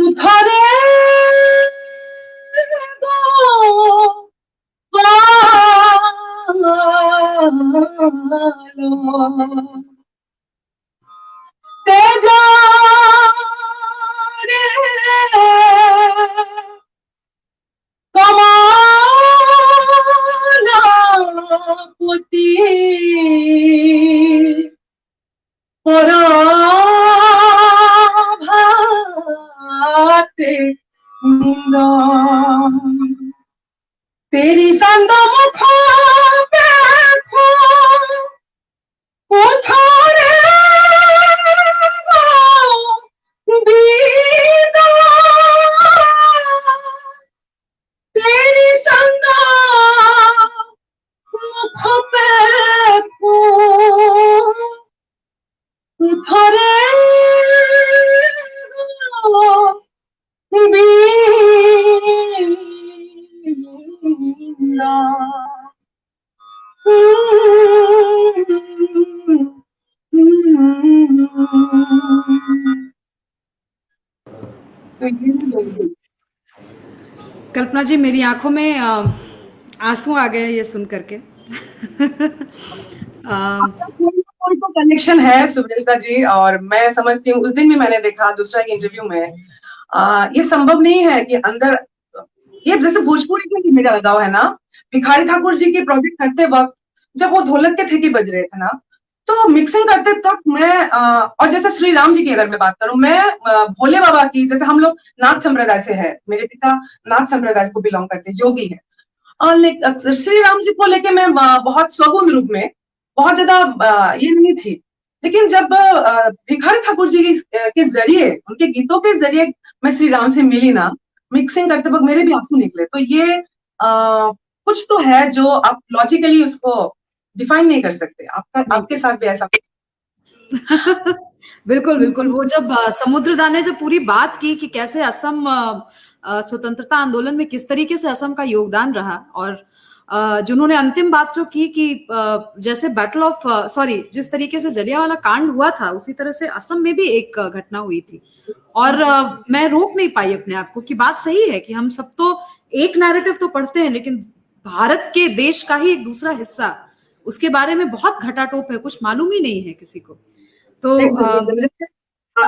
Speaker 2: उधरे तेजा रे कमाला पुती भाते नींदा तेरी संद मुख देखो उठारे बीदा तेरी संद मुख देखो उठारे
Speaker 1: कल्पना जी, मेरी आंखों में आंसू आ गए ये सुन करके।
Speaker 2: कोई तो कनेक्शन है सुब्रता जी, और मैं समझती हूँ उस दिन भी मैंने देखा दूसरा इंटरव्यू में, ये संभव नहीं है कि अंदर ये जैसे भोजपुरी के लिए मेरा लगाव है ना, भिखारी ठाकुर जी के प्रोजेक्ट करते वक्त जब वो ढोलक के ठेके बज रहे थे ना, तो मिक्सिंग करते तक मैं और जैसे श्री राम जी की अगर मैं बात करूं, मैं भोले बाबा की, जैसे हम लोग नाथ संप्रदाय से है, मेरे पिता नाथ संप्रदाय को बिलोंग करते, योगी है, और श्री राम जी को लेके मैं बहुत स्वगुण रूप में बहुत ज्यादा ये नहीं थी, लेकिन जब भिखारी ठाकुर जी के जरिए, उनके गीतों के जरिए मैं श्री राम से मिली ना, मिक्सिंग करते वक्त मेरे भी आंसू निकले। तो ये कुछ तो है जो आप लॉजिकली उसको डिफाइन नहीं कर सकते। आपके साथ भी ऐसा
Speaker 1: बिल्कुल बिल्कुल। वो जब समुद्रदा ने जब पूरी बात की कि कैसे असम स्वतंत्रता आंदोलन में किस तरीके से असम का योगदान रहा, और जिन्होंने अंतिम बात जो की कि जैसे बैटल ऑफ जिस तरीके से जलियांवाला कांड हुआ था, उसी तरह से असम में भी एक घटना हुई थी, और मैं रोक नहीं पाई अपने आप को कि बात सही है कि हम सब तो एक नैरेटिव तो पढ़ते हैं, लेकिन भारत के देश का ही एक दूसरा हिस्सा, उसके बारे में बहुत घटाटोप है, कुछ मालूम ही नहीं है किसी को। तो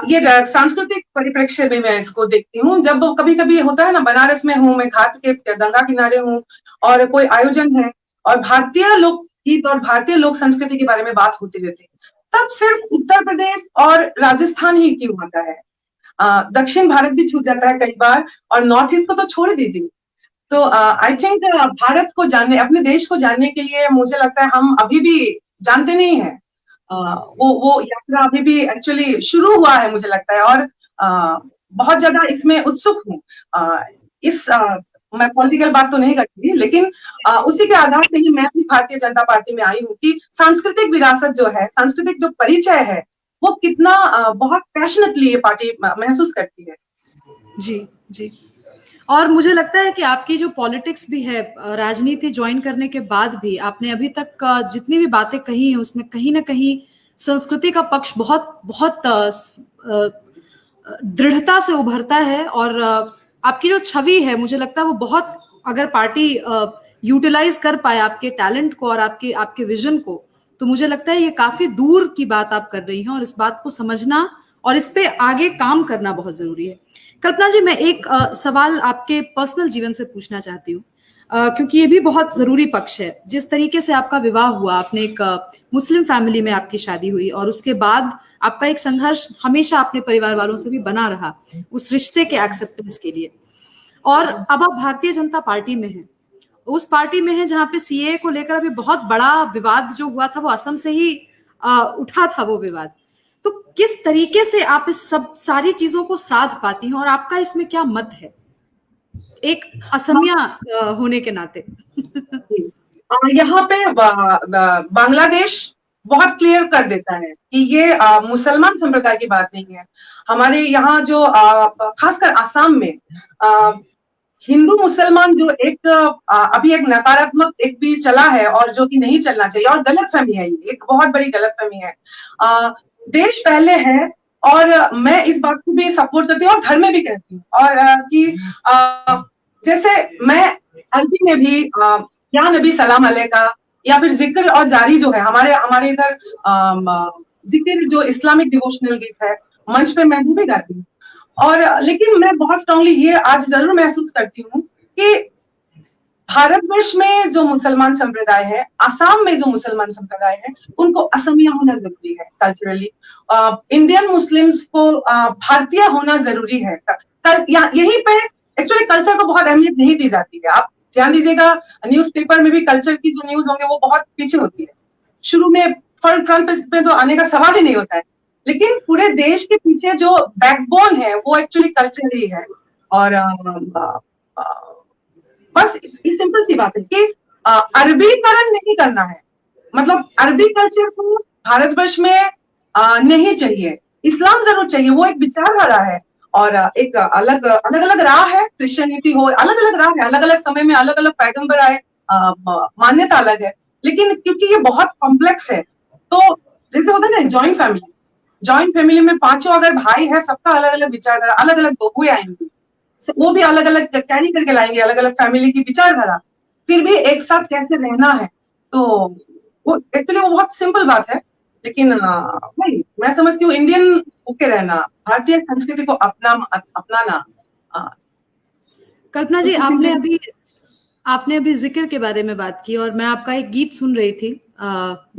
Speaker 2: ये सांस्कृतिक परिप्रेक्ष्य में मैं इसको देखती हूँ। जब कभी कभी होता है ना, बनारस में हूँ मैं, घाट के गंगा किनारे हूँ और कोई आयोजन है और भारतीय लोकगीत और भारतीय लोक संस्कृति के बारे में बात होती रहती है, तब सिर्फ उत्तर प्रदेश और राजस्थान ही क्यों आता है? दक्षिण भारत भी छूट जाता है कई बार, और नॉर्थ ईस्ट को तो छोड़ दीजिए। तो आई थिंक भारत को जानने, अपने देश को जानने के लिए मुझे लगता है हम अभी भी जानते नहीं है। वो यात्रा अभी भी एक्चुअली शुरू हुआ है मुझे लगता है, और बहुत ज्यादा इसमें उत्सुक हूँ। मैं पॉलिटिकल बात तो नहीं करती, लेकिन उसी के आधार से ही मैं भी भारतीय जनता पार्टी में आई हूँ कि सांस्कृतिक विरासत जो है, सांस्कृतिक जो परिचय है, वो कितना बहुत पैशनेटली ये पार्टी महसूस करती है।
Speaker 1: जी जी। और मुझे लगता है कि आपकी जो पॉलिटिक्स भी है, राजनीति ज्वाइन करने के बाद भी आपने अभी तक जितनी भी बातें कही हैं उसमें कहीं ना कहीं संस्कृति का पक्ष बहुत बहुत दृढ़ता से उभरता है। और आपकी जो छवि है, मुझे लगता है वो बहुत, अगर पार्टी यूटिलाइज कर पाए आपके टैलेंट को और आपके आपके विजन को, तो मुझे लगता है ये काफी दूर की बात आप कर रही हैं, और इस बात को समझना और इस पे आगे काम करना बहुत जरूरी है। कल्पना जी, मैं एक सवाल आपके पर्सनल जीवन से पूछना चाहती हूँ, क्योंकि ये भी बहुत जरूरी पक्ष है। जिस तरीके से आपका विवाह हुआ, आपने एक मुस्लिम फैमिली में आपकी शादी हुई, और उसके बाद आपका एक संघर्ष हमेशा अपने परिवार वालों से भी बना रहा उस रिश्ते के एक्सेप्टेंस के लिए, और अब आप भारतीय जनता पार्टी में हैं, उस पार्टी में है जहां पे सीए को लेकर अभी बहुत बड़ा विवाद जो हुआ था वो असम से ही उठा था वो विवाद। तो किस तरीके से आप इस सब सारी चीजों को साध पाती हैं, और आपका इसमें क्या मत है एक असमिया होने के नाते?
Speaker 2: यहाँ पे बांग्लादेश बहुत क्लियर कर देता है कि ये मुसलमान संप्रदाय की बात नहीं है। हमारे यहाँ जो खासकर आसाम में हिंदू मुसलमान जो एक अभी एक नकारात्मक एक भी चला है, और जो कि नहीं चलना चाहिए, और गलतफहमी है, ये एक बहुत बड़ी गलतफहमी है। देश पहले है, और मैं इस बात को भी सपोर्ट करती हूँ और घर में भी कहती हूँ, और कि जैसे मैं अरबी में भी या नबी सलाम अलैका, या फिर जिक्र और जारी जो है हमारे हमारे इधर, जिक्र जो इस्लामिक डिवोशनल गीत है, मंच पे मैं भी गाती हूँ। और लेकिन मैं बहुत स्ट्रांगली ये आज जरूर महसूस करती हूँ कि भारतवर्ष में जो मुसलमान संप्रदाय है, आसाम में जो मुसलमान संप्रदाय है, उनको असमिया होना जरूरी है कल्चरली। इंडियन मुस्लिम्स को भारतीय होना जरूरी है। यहीं पे एक्चुअली कल्चर को बहुत अहमियत नहीं दी जाती है। आप ध्यान दीजिएगा, न्यूज़पेपर में भी कल्चर की जो न्यूज होंगे वो बहुत पीछे होती है। शुरू में फ्रंट पेज पे तो आने का सवाल ही नहीं होता है, लेकिन पूरे देश के पीछे जो बैकबोन है वो एक्चुअली कल्चर ही है। और बस इस सिंपल सी बात है कि अरबीकरण नहीं करना है, मतलब अरबी कल्चर को भारतवर्ष में नहीं चाहिए। इस्लाम जरूर चाहिए, वो एक विचारधारा है, और एक अलग अलग अलग राह है। क्रिश्चियनिटी हो, अलग अलग राह है, अलग अलग समय में अलग अलग पैगंबर आए, मान्यता अलग है। लेकिन क्योंकि ये बहुत कॉम्प्लेक्स है, तो जैसे होता है ना जॉइंट फैमिली में पांचों अगर भाई है, सबका अलग अलग विचारधारा, अलग अलग बहुएं आएंगी, वो भी अलग अलग कैरी करके लाएंगे अलग अलग फैमिली की विचारधारा, फिर भी एक साथ कैसे रहना है। तो वो एक्चुअली वो बहुत सिंपल बात है, लेकिन वही मैं समझती हूँ, इंडियन होके रहना, भारतीय संस्कृति को अपनाना।
Speaker 1: कल्पना जी, आपने अभी जिक्र के बारे में बात की, और मैं आपका एक गीत सुन रही थी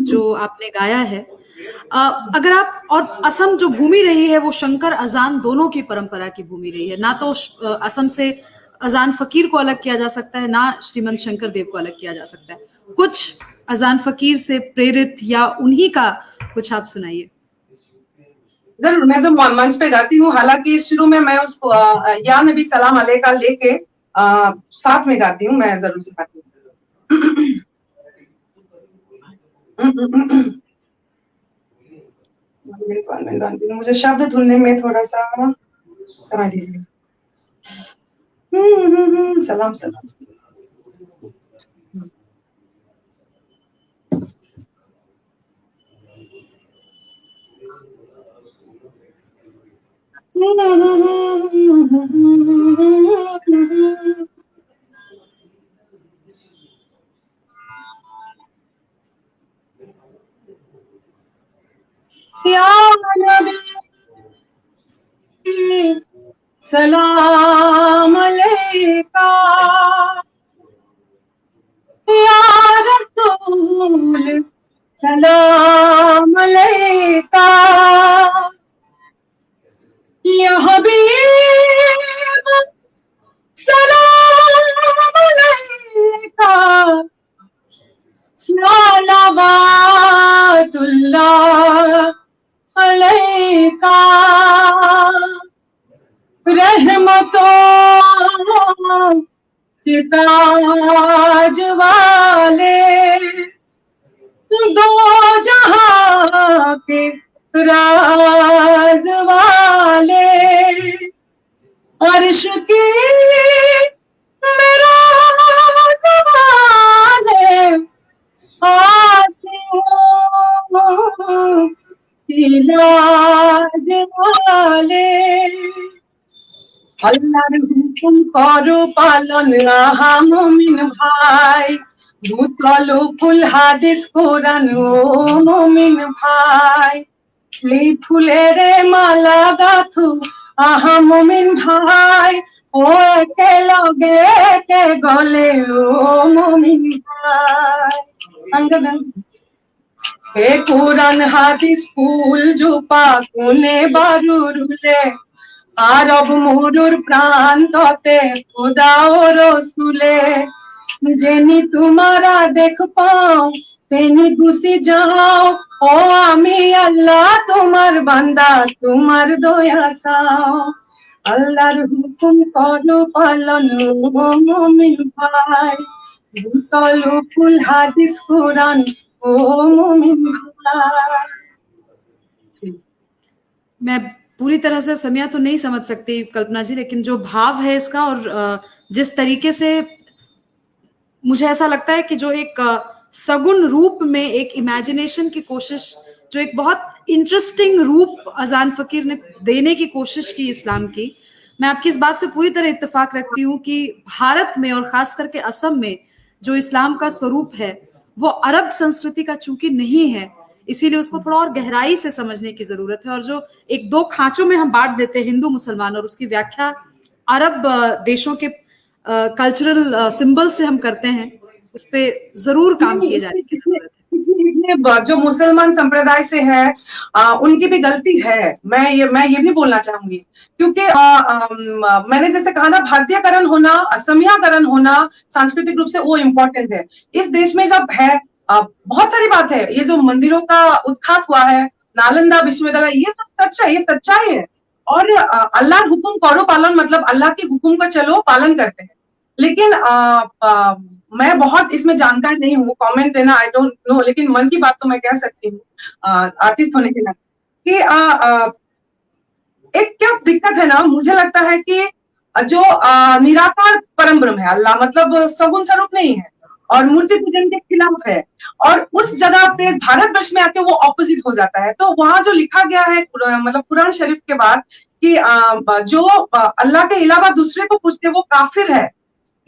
Speaker 1: जो आपने गाया है। अगर आप, और असम जो भूमि रही है वो शंकर अजान दोनों की परंपरा की भूमि रही है। ना तो असम से अजान फकीर को अलग किया जा सकता है, ना श्रीमंत शंकर देव को अलग किया जा सकता है। कुछ अजान फकीर से प्रेरित या उन्हीं का कुछ आप सुनाइए।
Speaker 2: जरूर, मैं जो मंच पे गाती हूँ, हालांकि शुरू में मैं उसको या नबी सलाम अलैका लेके साथ में गाती हूँ, मैं जरूर सिखाती हूँ। मुझे शब्द ढूंढने में थोड़ा सा समय दीजिए। सलाम सलाम। या नबी सलाम अलैका, या रसूल सलाम अलैका, या हबीब सलाम अलैका, सलावातुल्लाह अलैका, रहमतों के ताज वाले, दो जहां के राज वाले, अर्श की मेरा ज़बाने, आसियों की लाज वाले, আল্লাহর হুকুম করো পালন আহা মুমিন ভাই, ভূতল ফুল হাদিস কোরআন ও মুমিন ভাই, এই ফুলের মালা গাথু আহা মুমিন ভাই, ও একে লগে কে গলে ও মুমিন ভাই। হে কোরআন হাদিস ফুল জোপা কোনে বারুরুলে, আরব মরুর প্রান্ততে খোদা ও রসুলে, যেনি তোমারা দেখ পাও তেনি খুশি যাও, ও আমি আল্লাহ তোমার বান্দা তোমার দয়া চাও, আল্লাহর হুকুম করো পালন ও মুমিন ভাই, ভূতল ফুল হাদিস কোরআন ও মুমিন ভাই।
Speaker 1: मैं पूरी तरह से समिया तो नहीं समझ सकती कल्पना जी, लेकिन जो भाव है इसका और जिस तरीके से मुझे ऐसा लगता है कि जो एक सगुन रूप में एक इमेजिनेशन की कोशिश, जो एक बहुत इंटरेस्टिंग रूप अजान फकीर ने देने की कोशिश की इस्लाम की, मैं आपकी इस बात से पूरी तरह इत्तेफाक रखती हूँ कि भारत में और खास करके असम में जो इस्लाम का स्वरूप है वो अरब संस्कृति का चूंकि नहीं है, इसीलिए उसको थोड़ा और गहराई से समझने की जरूरत है। और जो एक दो खांचों में हम बांट देते हैं हिंदू मुसलमान, और उसकी व्याख्या अरब देशों के कल्चरल सिंबल से हम करते हैं, उस पे जरूर काम किए जाने की जरूरत है।
Speaker 2: इसमें जो मुसलमान संप्रदाय से है उनकी भी गलती है, मैं ये भी बोलना चाहूंगी, क्योंकि मैंने जैसे कहा ना, भारतीयकरण होना, असमियाकरण होना सांस्कृतिक रूप से वो इम्पोर्टेंट है। इस देश में जब है बहुत सारी बात है, ये जो मंदिरों का उत्खात हुआ है, नालंदा विश्वविद्यालय, ये सब सच है, ये सच्चाई है। और अल्लाह हुकुम करो पालन, मतलब अल्लाह के हुकुम का चलो पालन करते हैं। लेकिन मैं बहुत इसमें जानकार नहीं हूँ, कमेंट देना आई डोंट नो, लेकिन मन की बात तो मैं कह सकती हूँ आर्टिस्ट होने के नाते कि एक क्या दिक्कत है ना, मुझे लगता है कि जो निराकार परम ब्रह्म है अल्लाह, मतलब सगुन स्वरूप नहीं है और मूर्ति पूजन के खिलाफ है, और उस जगह पे भारतवर्ष में आके वो ऑपोजिट हो जाता है। तो वहां जो लिखा गया है मतलब कुरान शरीफ के बाद कि जो अल्लाह के अलावा दूसरे को पूजते वो काफिर है,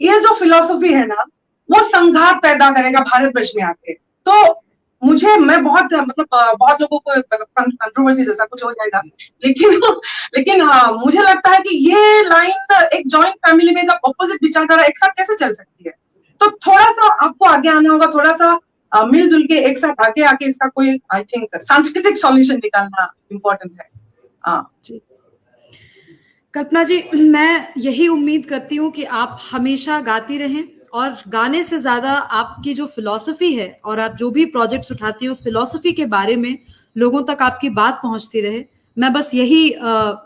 Speaker 2: ये जो फिलॉसफी है ना, वो संघात पैदा करेगा भारतवर्ष में आके। तो मैं बहुत मतलब बहुत लोगों को कंट्रोवर्सी जैसा कुछ हो जाएगा, लेकिन मुझे लगता है कि ये लाइन एक जॉइंट फैमिली में जब ऑपोजिट विचारधारा एक साथ कैसे चल सकती है, तो थोड़ा सा आपको आगे आना होगा, थोड़ा सा मिलजुल के एक साथ आके इसका कोई आई थिंक सांस्कृतिक सॉल्यूशन निकालना इम्पोर्टेंट है।
Speaker 1: जी कल्पना जी, मैं यही उम्मीद करती हूँ कि आप हमेशा गाती रहें, और गाने से ज्यादा आपकी जो फिलॉसफी है और आप जो भी प्रोजेक्ट्स उठाती हैं उस फिलॉसफी के बारे में लोगों तक आपकी बात पहुंचती रहे। मैं बस यही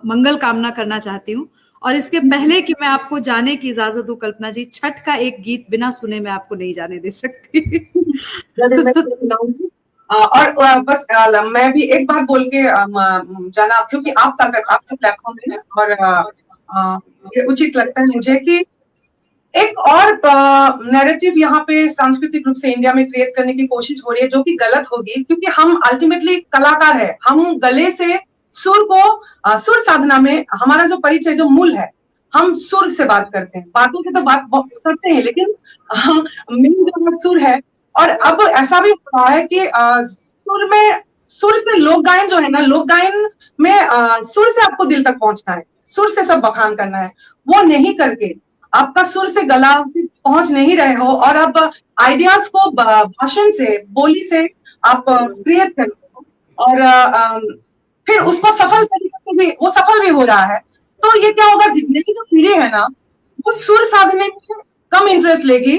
Speaker 1: मंगल कामना करना चाहती हूँ। और इसके पहले कि मैं आपको जाने की इजाजत दूं कल्पना जी, छठ का एक गीत बिना सुने मैं आपको नहीं जाने दे सकती।
Speaker 2: और बस मैं भी एक बात बोल के जाना, क्योंकि आपका प्लेटफॉर्म है और ये उचित लगता है मुझे कि एक और नैरेटिव यहाँ पे सांस्कृतिक रूप से इंडिया में क्रिएट करने की कोशिश हो रही है, जो कि गलत होगी, क्योंकि हम अल्टीमेटली कलाकार है, हम गले से सुर को सुर साधना में हमारा जो परिचय, जो मूल है, हम सुर से बात करते हैं, बातों से तो बात करते हैं, लेकिन मेन जो सुर है। और अब ऐसा भी हुआ है कि सुर से लोक गायन जो है ना, लोक गायन में सुर से आपको दिल तक पहुंचना है, सुर से सब बखान करना है, वो नहीं करके आपका सुर से गला से पहुंच नहीं रहे हो और आप आइडियाज को भाषण से, बोली से आप क्रिएट करते हो और फिर उसको सफल तरीके से भी, वो सफल भी हो रहा है, तो ये क्या होगा, नई जो पीढ़ी है ना, वो सुर साधने में कम इंटरेस्ट लेगी,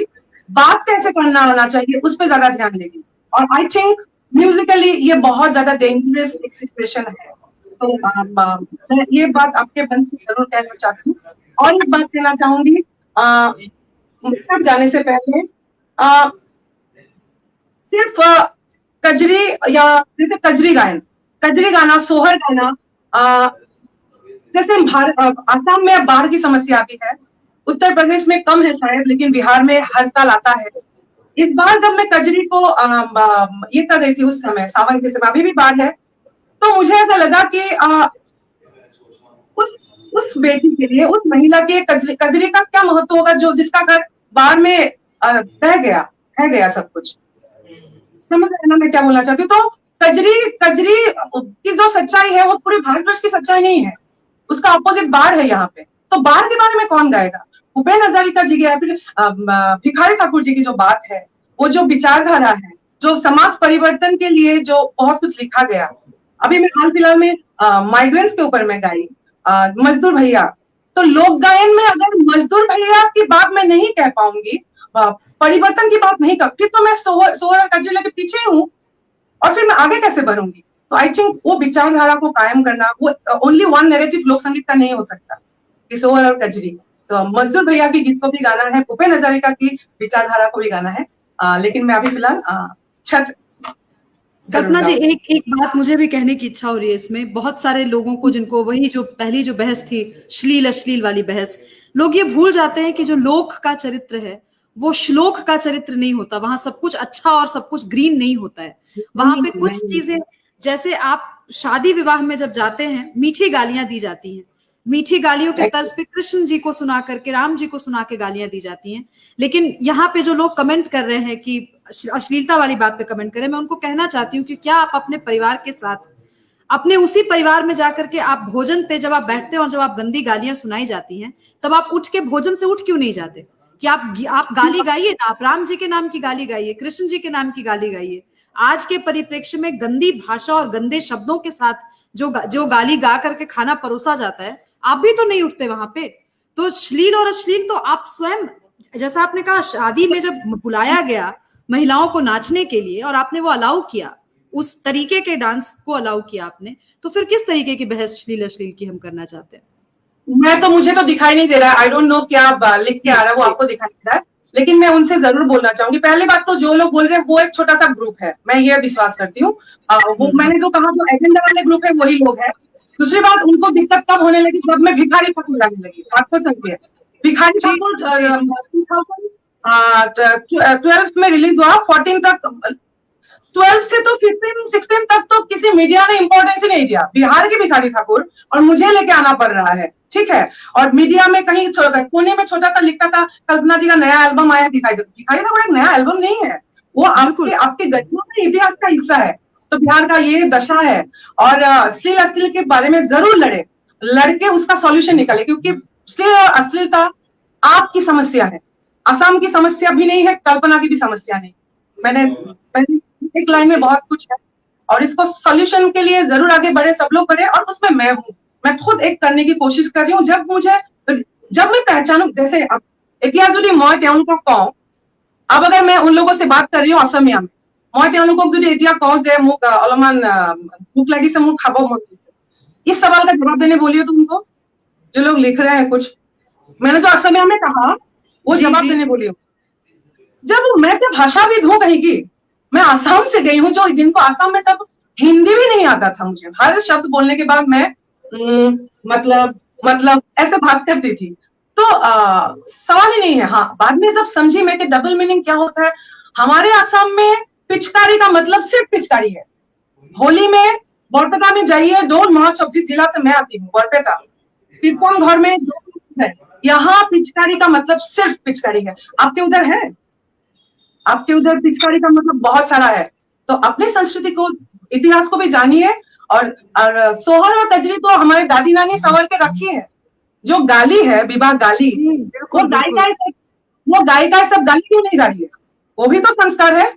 Speaker 2: बात कैसे करना आना चाहिए उस पर ज्यादा ध्यान देगी। और आई थिंक म्यूजिकली ये बहुत ज्यादा डेंजरस एक सिचुएशन है। तो मैं ये बात आपके मन से जरूर कहना चाहती हूँ। और एक बात कहना चाहूंगी, छठ गाने से पहले सिर्फ कजरी या जैसे कजरी गाना, सोहर गाना, जैसे आसाम में अब बाढ़ की समस्या भी है, उत्तर प्रदेश में कम है शायद, लेकिन बिहार में हर साल आता है। इस बार जब मैं कजरी को ये कर रही थी, उस समय सावन के समय, अभी भी बाढ़ है, तो मुझे ऐसा लगा कि उस बेटी के लिए, उस महिला के कजरी का क्या महत्व होगा, जो जिसका घर बाढ़ में बह गया सब कुछ। समझ रहे ना मैं क्या बोलना चाहती हूँ? तो कजरी की जो सच्चाई है वो पूरे भारतवर्ष की सच्चाई नहीं है, उसका अपोजिट बाढ़ है यहाँ पे। तो बाढ़ के बारे में कौन गाएगा? भूपेन हजारिका जी की, फिर भिखारी ठाकुर जी की जो बात है, वो जो विचारधारा है, जो समाज परिवर्तन के लिए जो बहुत कुछ लिखा गया। अभी मैं हाल फिलहाल में माइग्रेंट्स के ऊपर में गाई, मजदूर भैया। तो लोक गायन में अगर मजदूर भैया की बात मैं नहीं कह पाऊंगी, परिवर्तन की बात नहीं कर, फिर तो मैं सोहर और कजरी के पीछे ही हूँ, और फिर मैं आगे कैसे बढ़ूंगी? तो आई थिंक वो विचारधारा को कायम करना, वो ओनली वन नैरेटिव लोक संगीत का नहीं हो सकता कि सोहर और कजरी। तो मजदूर भैया की गीत को भी गाना है, भूपेन हजारिका की विचारधारा को भी गाना है, लेकिन मैं अभी फिलहाल छठ।
Speaker 1: कल्पना जी, एक बात मुझे भी कहने की इच्छा हो रही है इसमें। बहुत सारे लोगों को, जिनको वही जो पहली जो बहस थी, अश्लील वाली बहस, लोग ये भूल जाते हैं कि जो लोक का चरित्र है वो श्लोक का चरित्र नहीं होता। वहां सब कुछ अच्छा और सब कुछ ग्रीन नहीं होता है। वहां पे कुछ चीजें, जैसे आप शादी विवाह में जब जाते हैं, मीठी गालियां दी जाती हैं, मीठी गालियों के तर्ज पे कृष्ण जी को सुना करके, राम जी को सुना के गालियां दी जाती हैं। लेकिन यहाँ पे जो लोग कमेंट कर रहे हैं कि अश्लीलता वाली बात पे कमेंट करें, मैं उनको कहना चाहती हूँ कि क्या आप अपने परिवार के साथ, अपने उसी परिवार में जाकर के आप भोजन पे जब आप बैठते हैं और जब आप गंदी गालियां सुनाई जाती हैं, तब आप उठ के भोजन से उठ क्यों नहीं जाते? कि आप गाली गाइए ना, आप राम जी के नाम की गाली गाइए, कृष्ण जी के नाम की गाली गाइए। आज के परिप्रेक्ष्य में गंदी भाषा और गंदे शब्दों के साथ जो गाली गा करके खाना परोसा जाता है, आप भी तो नहीं उठते वहां पे। तो श्लील और अश्लील तो आप स्वयं, जैसा आपने कहा, शादी में जब बुलाया गया महिलाओं को नाचने के लिए और आपने वो अलाउ किया, उस तरीके के डांस को अलाउ किया आपने, तो फिर किस तरीके की बहस श्लील अश्लील की हम करना चाहते हैं?
Speaker 2: मुझे तो दिखाई नहीं दे रहा है, आई डोंट नो क्या लिख के आ रहा है, वो आपको दिखाई दे रहा है, लेकिन मैं उनसे जरूर बोलना चाहूंगी। पहली बात तो जो लोग बोल रहे हैं वो एक छोटा सा ग्रुप है, मैं ये विश्वास करती हूँ। वो मैंने जो कहा, जो एजेंडा वाले ग्रुप है वही लोग हैं। दूसरी बात, उनको दिक्कत तब होने लगी जब मैं भिखारी ठाकुर गाने लगी। बात को समझिए, भिखारी ठाकुर 2012 में रिलीज हुआ, 14 तक, 12 से तो 15, 16 तक तो किसी मीडिया ने इंपॉर्टेंस ही नहीं दिया। बिहार की भिखारी ठाकुर और मुझे लेके आना पड़ रहा है, ठीक है। और मीडिया में कहीं कोने में छोटा सा लिखता था, कल्पना जी का नया एल्बम आया भिखारी ठाकुर एक नया एल्बम नहीं है, वो आपके गद्यों के इतिहास का हिस्सा है। तो बिहार का ये दशा है, और अश्लील अश्लील के बारे में जरूर लड़के उसका सॉल्यूशन निकाले, क्योंकि अश्लील और अश्लीलता आपकी समस्या है, असम की समस्या भी नहीं है, कल्पना की भी समस्या नहीं। मैंने पहले एक लाइन में बहुत कुछ है, और इसको सॉल्यूशन के लिए जरूर आगे बढ़े, सब लोग बढ़े, और उसमें मैं हूँ, मैं खुद एक करने की कोशिश कर रही हूँ। जब मैं पहचानू, जैसे अब इतिहास मैं তেওঁলোকক कওঁ, अब अगर मैं उन लोगों से बात कर रही हूँ असमिया में, मैं তেওঁলোকক যদি এতিয়া কওঁ যে মোক অলপমান भूख লাগিছে, মোক খাব মন গৈছে, इस सवाल का जवाब देने बोलिए तो उनको, जो लोग लिख रहे हैं कुछ, मैंने जो असमिया में कहा वो जवाब देने बोलिए। जब मैं क्या भाषाविद हूँ कहीं की, मैं आसाम से गई हूँ, जो जिनको आसाम में तब हिंदी भी नहीं आता था मुझे, हर शब्द बोलने के बाद मैं मतलब ऐसे बात करती थी। तो सवाल ही नहीं है। हाँ, बाद में जब समझी मैं कि डबल मीनिंग क्या होता है, हमारे आसाम में पिचकारी का मतलब सिर्फ पिचकारी है। होली में बरपेटा में जाइए, डोल महोत्सव, जिस जिला से मैं आती हूँ, बरपेटा, कीर्तन घर में है, यहाँ पिचकारी का मतलब सिर्फ पिचकारी है। आपके उधर है? आपके उधर पिचकारी का मतलब बहुत सारा है। तो अपने संस्कृति को, इतिहास को भी जानिए। और सोहर और कजरी तो हमारे दादी नानी संवर के रखी है। जो गाली है, विवाह गाली, वो गायिका सब गाली क्यों नहीं गा रही है? वो भी तो संस्कार है।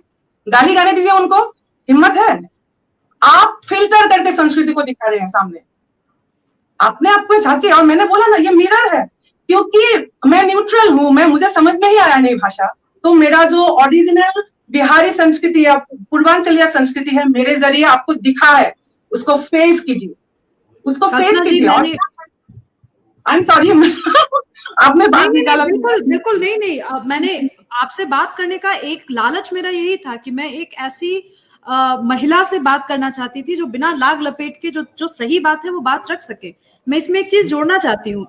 Speaker 2: गाली गाने दीजिए उनको, हिम्मत है। आप फिल्टर करके संस्कृति को दिखा रहे हैं सामने। अपने आप को झांके। और मैंने बोला ना, ये मिरर है, क्योंकि मैं न्यूट्रल हूं, मुझे समझ में ही आया नहीं भाषा, तो मेरा जो ओरिजिनल बिहारी संस्कृति या पूर्वांचलीय संस्कृति है, मेरे जरिए आपको दिखा है, उसको फेस कीजिए, उसको फेस कीजिए। और आई एम सॉरी आपने बात निकाला।
Speaker 1: बिल्कुल नहीं, मैंने आपसे बात करने का एक लालच मेरा यही था कि मैं एक ऐसी महिला से बात करना चाहती थी जो बिना लाग लपेट के जो सही बात है वो बात रख सके। मैं इसमें एक चीज जोड़ना चाहती हूँ।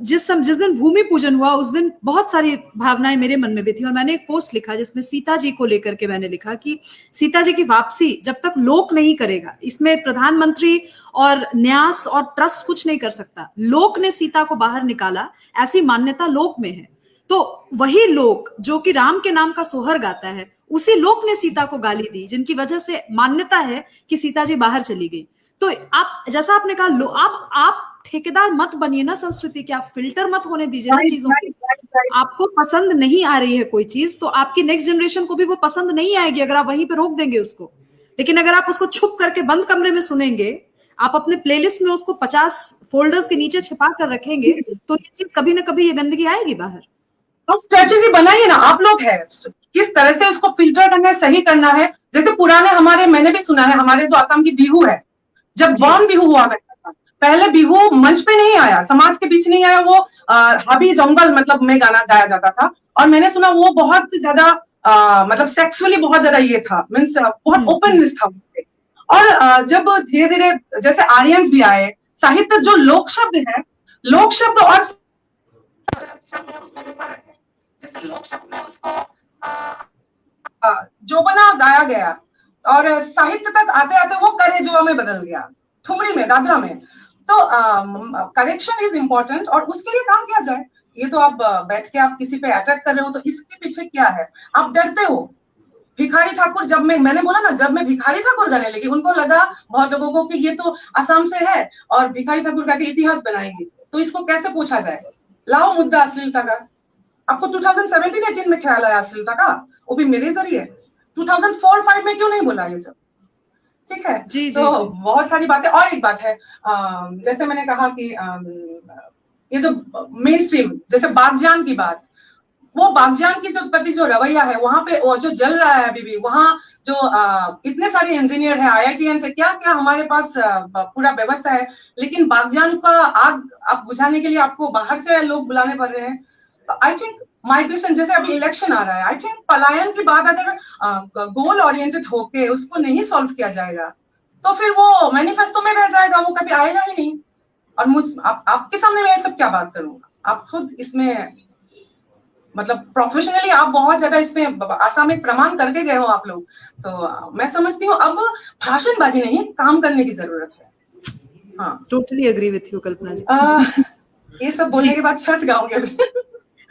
Speaker 1: जिस दिन भूमि पूजन हुआ उस दिन बहुत सारी भावनाएं मेरे मन में भी थी, और मैंने एक पोस्ट लिखा जिसमें सीता जी को लेकर के मैंने लिखा कि सीता जी की वापसी जब तक लोक नहीं करेगा, इसमें प्रधानमंत्री और न्यास और ट्रस्ट कुछ नहीं कर सकता। लोक ने सीता को बाहर निकाला, ऐसी मान्यता लोक में है। तो वही लोक जो कि राम के नाम का सोहर गाता है, उसी लोक ने सीता को गाली दी, जिनकी वजह से मान्यता है कि सीता जी बाहर चली गई। तो आप, जैसा आपने कहा, आप ठेकेदार मत बनिए ना संस्कृति के, आप फिल्टर मत होने दीजिए ना चीजों को। आपको पसंद नहीं आ रही है कोई चीज, तो आपकी नेक्स्ट जनरेशन को भी वो पसंद नहीं आएगी अगर आप वहीं पे रोक देंगे उसको। लेकिन अगर आप उसको छुप करके बंद कमरे में सुनेंगे, आप अपने प्लेलिस्ट में उसको 50 फोल्डर्स के नीचे छिपा कर रखेंगे, तो ये चीज कभी ना कभी ये गंदगी आएगी बाहर।
Speaker 2: और स्ट्रेटेजी बनाइए ना, आप लोग है, किस तरह से उसको फिल्टर करना है, सही करना है। जैसे पुराने हमारे, मैंने भी सुना है, हमारे जो आसाम की बिहू है, जब वन बिहू हुआ करता था, पहले बिहू मंच पे नहीं आया, समाज के बीच नहीं आया, वो हाबी जंगल मतलब में गाना गाया जाता था। और मैंने सुना वो बहुत ज्यादा मतलब सेक्सुअली बहुत ज्यादा ये था, मीन्स बहुत ओपननेस था उससे। और जब धीरे धीरे जैसे आर्यंस भी आए, साहित्य जो लोक शब्द है, लोक शब्द और जैसे लोक शब्द में उसको जोबना गाया गया, और साहित्य तक आते आते वो करेजुआ में बदल गया, ठुमरी में, दादरा में। तो करेक्शन इज इम्पोर्टेंट, और उसके लिए काम किया जाए। ये तो आप बैठ के आप किसी पे अटैक कर रहे हो, तो इसके पीछे क्या है? आप डरते हो। भिखारी ठाकुर, जब मैंने बोला ना, जब मैं भिखारी ठाकुर गाने लगी, उनको लगा बहुत लोगों को कि ये तो असम से है और भिखारी ठाकुर गा के इतिहास बनाएंगे, तो इसको कैसे पूछा जाए। लाओ मुद्दा अश्लीलता का। आपको 2017-18 में ख्याल आया अश्लीलता का, वो भी मेरे जरिए। 2004-5 में क्यों नहीं बोला ये सब? ठीक है जी, तो जी, बहुत सारी बातें। और एक बात है, जैसे मैंने कहा कि ये जो मेन स्ट्रीम, जैसे बागजान की बात, वो बागजान की जो प्रति जो रवैया है, वहां पे वो जो जल रहा है अभी भी, वहां जो इतने सारे इंजीनियर है, IITians से क्या क्या हमारे पास पूरा व्यवस्था है, लेकिन बागजान का आग आप बुझाने के लिए आपको बाहर से लोग बुलाने पड़ रहे हैं। तो आई थिंक माइग्रेशन, जैसे अभी इलेक्शन आ रहा है, आई थिंक पलायन की बात अगर गोल ओरिएंटेड होके उसको नहीं सॉल्व किया जाएगा, तो फिर वो मैनिफेस्टो में रह जाएगा, वो कभी आएगा ही नहीं। और आपके सामने मैं ये सब क्या बात करूंगा, आप खुद इसमें मतलब प्रोफेशनली आप बहुत ज्यादा इसमें आसाम में प्रमाण करके गए हो आप लोग। तो मैं समझती हूँ अब भाषणबाजी नहीं, काम करने की जरूरत है। हाँ,
Speaker 1: टोटली एग्री विथ यू कल्पना जी।
Speaker 2: ये सब बोलने के बाद छठ गाऊंगे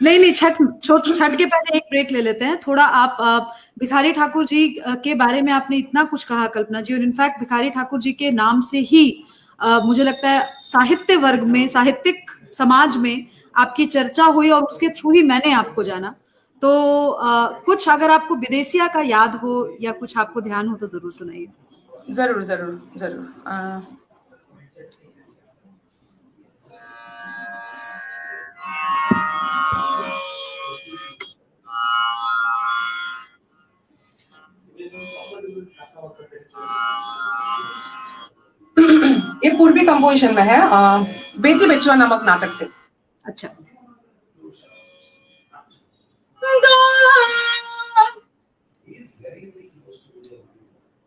Speaker 1: नहीं, छठ के पहले एक ब्रेक ले लेते हैं थोड़ा। आप भिखारी ठाकुर जी के बारे में आपने इतना कुछ कहा कल्पना जी, और इनफैक्ट भिखारी ठाकुर जी के नाम से ही मुझे लगता है साहित्य वर्ग में, साहित्यिक समाज में आपकी चर्चा हुई, और उसके थ्रू ही मैंने आपको जाना। तो कुछ अगर आपको विदेशिया का याद हो या कुछ आपको ध्यान हो तो जरूर सुनाइए।
Speaker 2: जरूर जरूर जरूर। ये पूर्वी कंपोजिशन में है, बेटी बेचुआ नामक नाटक से।
Speaker 1: अच्छा।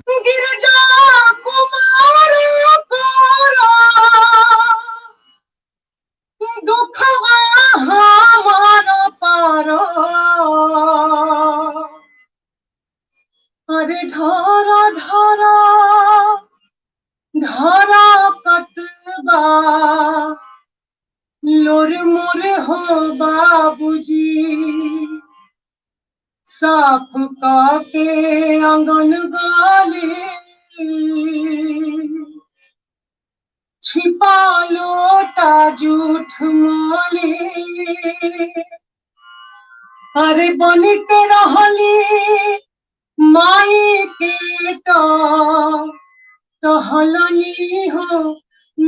Speaker 2: गिरजा कुमार दुखवा हमारा पारा, अरे ढारा ढारा लोर मोर हो बाबूजी, साफ काके आंगन गाली, छिपा लोटा जूठ माली, अरे बन के रहली माई के टहलनी हो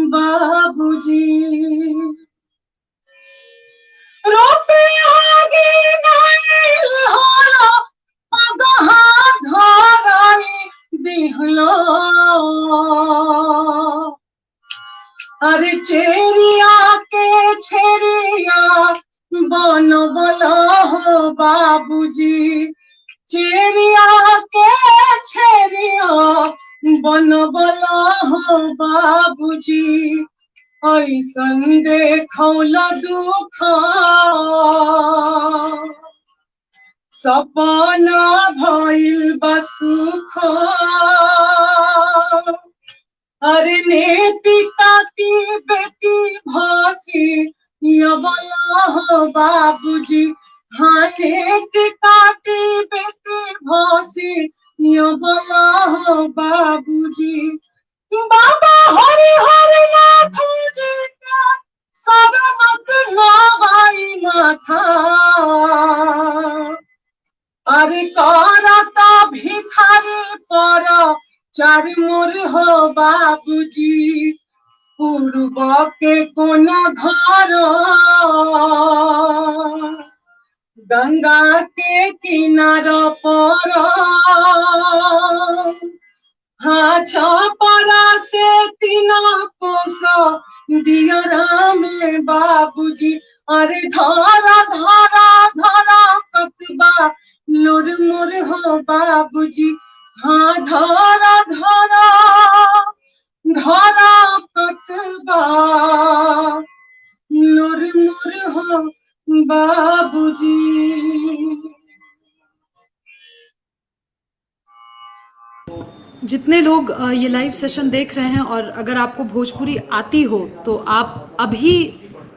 Speaker 2: बाबूजी, रोपे आगे नाइल होला अगहा धराई दिहलो, अरे चेरिया के छेरिया बनबला हो बाबूजी, चेरिया के छेरिया बनबला हो बाबूजी, ऐसन देखौला दुख सपना भइल बा सुख, अरे नेति काती बेटी भासी यबला हो बाबूजी, हाँ नेति काती बेटी भासी यबला हो बाबूजी, बाबा हरि हरि नाथ जी का शरणत नवाई माथा, अरे करता भिखारी पर चार मोर हो बाबूजी, पूर्व के कोना घर गंगा के किनार पर, हाँ छपरा से 3 कोस दियरा में बाबूजी, अरे धारा धारा धारा कतबा लोर मोर हो बाबूजी, हाँ धारा धारा धारा कतबा लोर मोर हो बाबूजी।
Speaker 1: जितने लोग ये लाइव सेशन देख रहे हैं और अगर आपको भोजपुरी आती हो तो आप अभी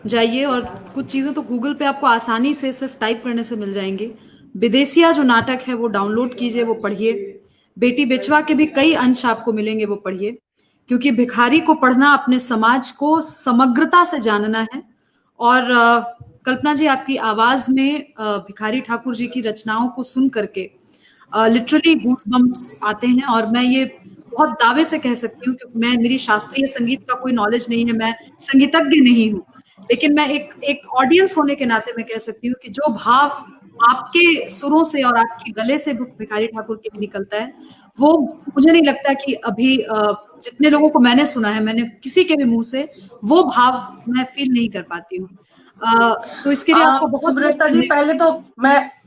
Speaker 1: जाइए और कुछ चीज़ें तो गूगल पे आपको आसानी से सिर्फ टाइप करने से मिल जाएंगी। विदेशिया जो नाटक है वो डाउनलोड कीजिए, वो पढ़िए। बेटी बेचवा के भी कई अंश आपको मिलेंगे, वो पढ़िए, क्योंकि भिखारी को पढ़ना अपने समाज को समग्रता से जानना है। और कल्पना जी, आपकी आवाज में भिखारी ठाकुर जी की रचनाओं को सुन करके लिटरली गूज़बम्प्स आते हैं। और मैं ये बहुत दावे से कह सकती हूँ कि मेरी शास्त्रीय संगीत का कोई नॉलेज नहीं है, मैं संगीतज्ञ नहीं हूँ, लेकिन मैं एक ऑडियंस होने के नाते मैं कह सकती हूँ कि जो भाव आपके सुरों से और आपके गले से भिखारी ठाकुर के निकलता है, वो मुझे नहीं लगता कि अभी जितने लोगों को मैंने सुना है, मैंने किसी के भी मुंह से वो भाव मैं फील नहीं कर पाती हूँ। तो इसके लिए आपको बहुत
Speaker 2: सुब्रता जी, पहले तो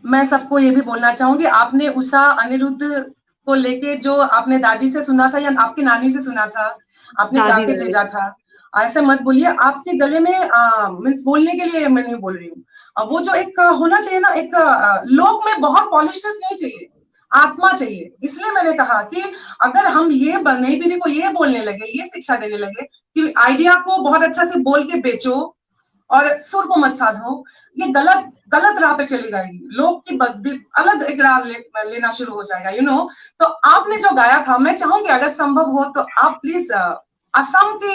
Speaker 2: मैं सबको ये भी बोलना चाहूंगी, आपने उषा अनिरुद्ध को लेके जो आपने दादी से सुना था या आपकी नानी से सुना था, आपने गा के भेजा था, ऐसे मत बोलिए। आपके गले में मीन्स बोलने के लिए मैं नहीं बोल रही हूँ, वो जो एक होना चाहिए ना, एक लोक में बहुत पॉलिशनेस नहीं चाहिए, आत्मा चाहिए। इसलिए मैंने कहा कि अगर हम ये नई पीढ़ी को ये बोलने लगे, ये शिक्षा देने लगे कि आइडिया को बहुत अच्छा से बोल के बेचो और सुर को मत साधो, ये गलत राह पे चली जाएगी, लोग की अलग एक राह लेना शुरू हो जाएगा, यू नो। तो आपने जो गाया था, मैं चाहूंगी अगर संभव हो तो आप प्लीज असम के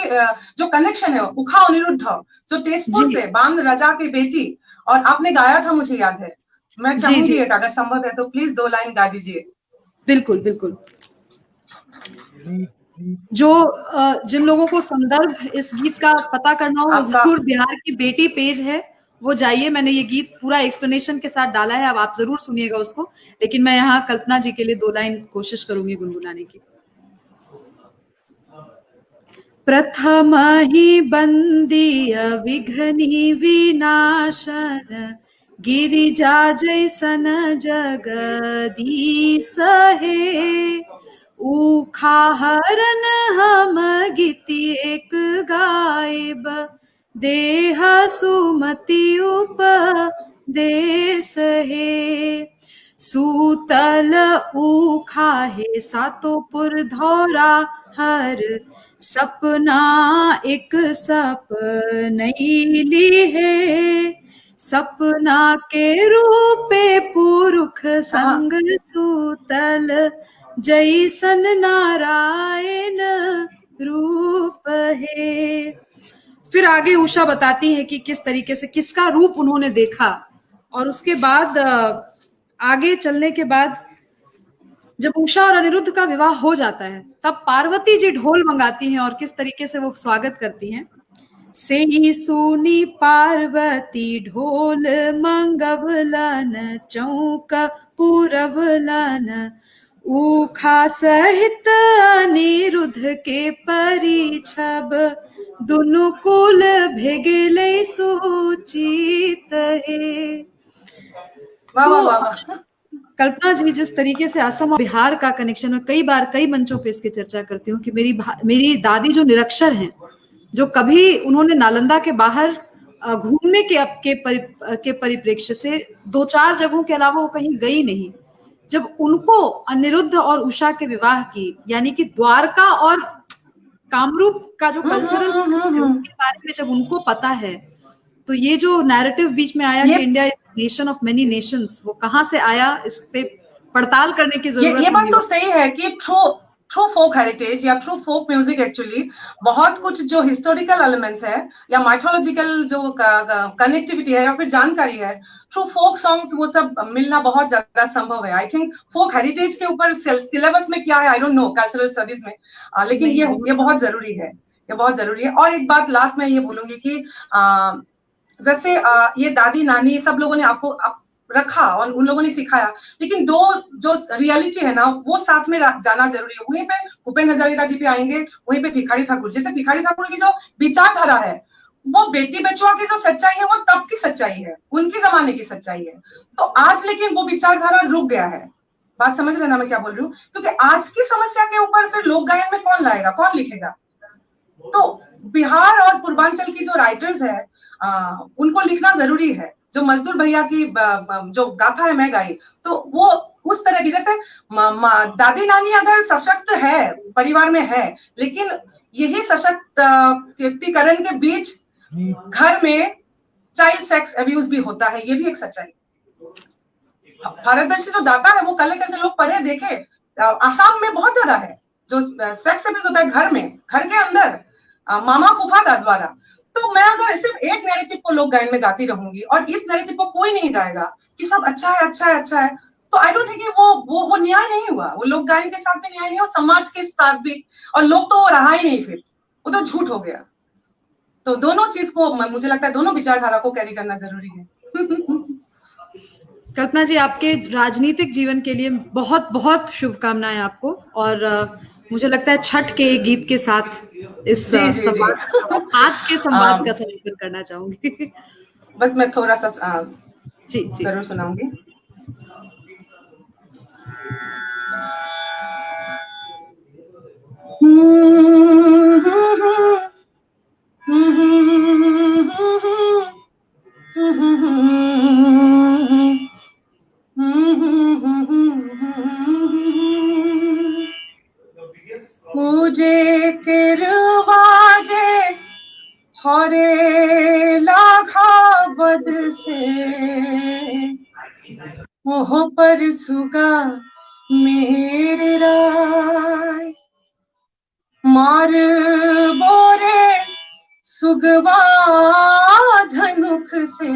Speaker 2: जो कनेक्शन है, उखा अनिरुद्ध जो तेजपुर से, बांध राजा की बेटी, और आपने गाया था, मुझे याद है। मैं चाहूंगी अगर संभव है तो प्लीज 2 लाइन गा दीजिए।
Speaker 1: बिल्कुल बिल्कुल। जो जिन लोगों को संदर्भ इस गीत का पता करना हो, जरूर बिहार की बेटी पेज है, वो जाइए। मैंने ये गीत पूरा एक्सप्लेनेशन के साथ डाला है, अब आप जरूर सुनिएगा उसको। लेकिन मैं यहाँ कल्पना जी के लिए 2 लाइन कोशिश करूंगी गुनगुनाने की। प्रथम ही बंदी विघ्नि विनाशन, गिरिजा जैसन जगदीश हे। उखा हरन हम गीति एक गायब, देह सुमति उपदेश हे। सूतल उखा हे सातो पुर धौरा हर, सपना एक सपनई ली है, सपना के रूपे पुरुख संग सूतल, जैसन नारायण रूप है। फिर आगे उषा बताती है कि किस तरीके से किसका रूप उन्होंने देखा, और उसके बाद आगे चलने के बाद जब उषा और अनिरुद्ध का विवाह हो जाता है तब पार्वती जी ढोल मंगाती हैं और किस तरीके से वो स्वागत करती हैं। से ही सुनी पार्वती ढोल मंगवलन, चौका पुरवलन, उखा सहित अनिरुद्ध के परिछब, दुनु कुल भेगेले सूचित है। तो कल्पना जी, जिस तरीके से असम और बिहार का कनेक्शन है, कई बार कई मंचों पे इसकी चर्चा करती हूँ कि मेरी दादी जो निरक्षर हैं, जो कभी उन्होंने नालंदा के बाहर घूमने के परिप्रेक्ष्य से 2-4 जगहों के अलावा वो कहीं गई नहीं, जब उनको अनिरुद्ध और उषा के विवाह की, यानी कि द्वारका और कामरूप का जो कल्चरल उसके बारे में जब उनको पता है, तो ये जो नैरेटिव बीच में आया कि India is nation of many Nations, वो कहाँ से आया, इस पे पड़ताल करने की जरूरत है।
Speaker 2: ये बात तो सही है कि ट्रू फोक हेरिटेज या ट्रू फोक म्यूजिक एक्चुअली बहुत कुछ जो हिस्टोरिकल एलिमेंट्स है या माइथोलॉजिकल जो कनेक्टिविटी है या फिर जानकारी है, ट्रू फोक सॉन्ग्स वो सब मिलना बहुत ज्यादा संभव है। आई थिंक फोक हेरिटेज के ऊपर सिलेबस में क्या है I don't know, cultural studies में, लेकिन ये बहुत जरूरी है, ये बहुत जरूरी है। और एक बात लास्ट में ये बोलूंगी कि जैसे ये दादी नानी सब लोगों ने आपको रखा और उन लोगों ने सिखाया, लेकिन दो जो रियलिटी है ना वो साथ में जाना जरूरी है। वहीं पे भूपेन हजारिका जी पे आएंगे, वहीं पे भिखारी ठाकुर, जैसे भिखारी ठाकुर की जो विचारधारा है वो बेटी बचवा की जो सच्चाई है वो तब की सच्चाई है, उनके जमाने की सच्चाई है। तो आज लेकिन वो विचारधारा रुक गया है। बात समझ रहे ना मैं क्या बोल रही हूँ? क्योंकि आज की समस्या के ऊपर फिर लोक गायन में कौन लाएगा, कौन लिखेगा? तो बिहार और पूर्वांचल की जो राइटर्स है उनको लिखना जरूरी है। जो मजदूर भैया की जो गाथा है मैं गाई, तो वो उस तरह की, जैसे दादी नानी अगर सशक्त है, परिवार में है, लेकिन यही सशक्तिकरण के बीच घर में चाइल्ड सेक्स अब्यूज भी होता है, ये भी एक सच्चाई। भारतवर्ष के जो दाता है वो कल करके लोग पढ़े देखे, आसाम में बहुत ज्यादा है जो सेक्स अब्यूज होता है घर में, घर के अंदर, मामा फूफा द्वारा। तो मैं अगर सिर्फ एक नैरेटिव को लोक गायन में गाती रहूंगी और इस नैरेटिव को कोई नहीं गाएगा कि सब अच्छा है अच्छा है अच्छा है, तो आई डोंट थिंक वो न्याय नहीं हुआ। वो लोक गायन के साथ भी न्याय नहीं हुआ, समाज के साथ भी, और लोग तो रहा ही नहीं, फिर वो तो झूठ हो गया। तो दोनों चीज को मुझे लगता है दोनों विचारधारा को कैरी करना जरूरी है।
Speaker 1: कल्पना जी, आपके राजनीतिक जीवन के लिए बहुत बहुत शुभकामनाएं आपको, और मुझे लगता है छठ के गीत के साथ इस संवाद, आज के संवाद का समापन करना चाहूंगी।
Speaker 2: बस मैं थोड़ा सा
Speaker 1: जी
Speaker 2: जरूर सुनाऊंगी। मुझे किरवाजे हरे लाखा बद से, मोह पर सुगा मेरे राय, मार बोरे सुगवा धनुख से,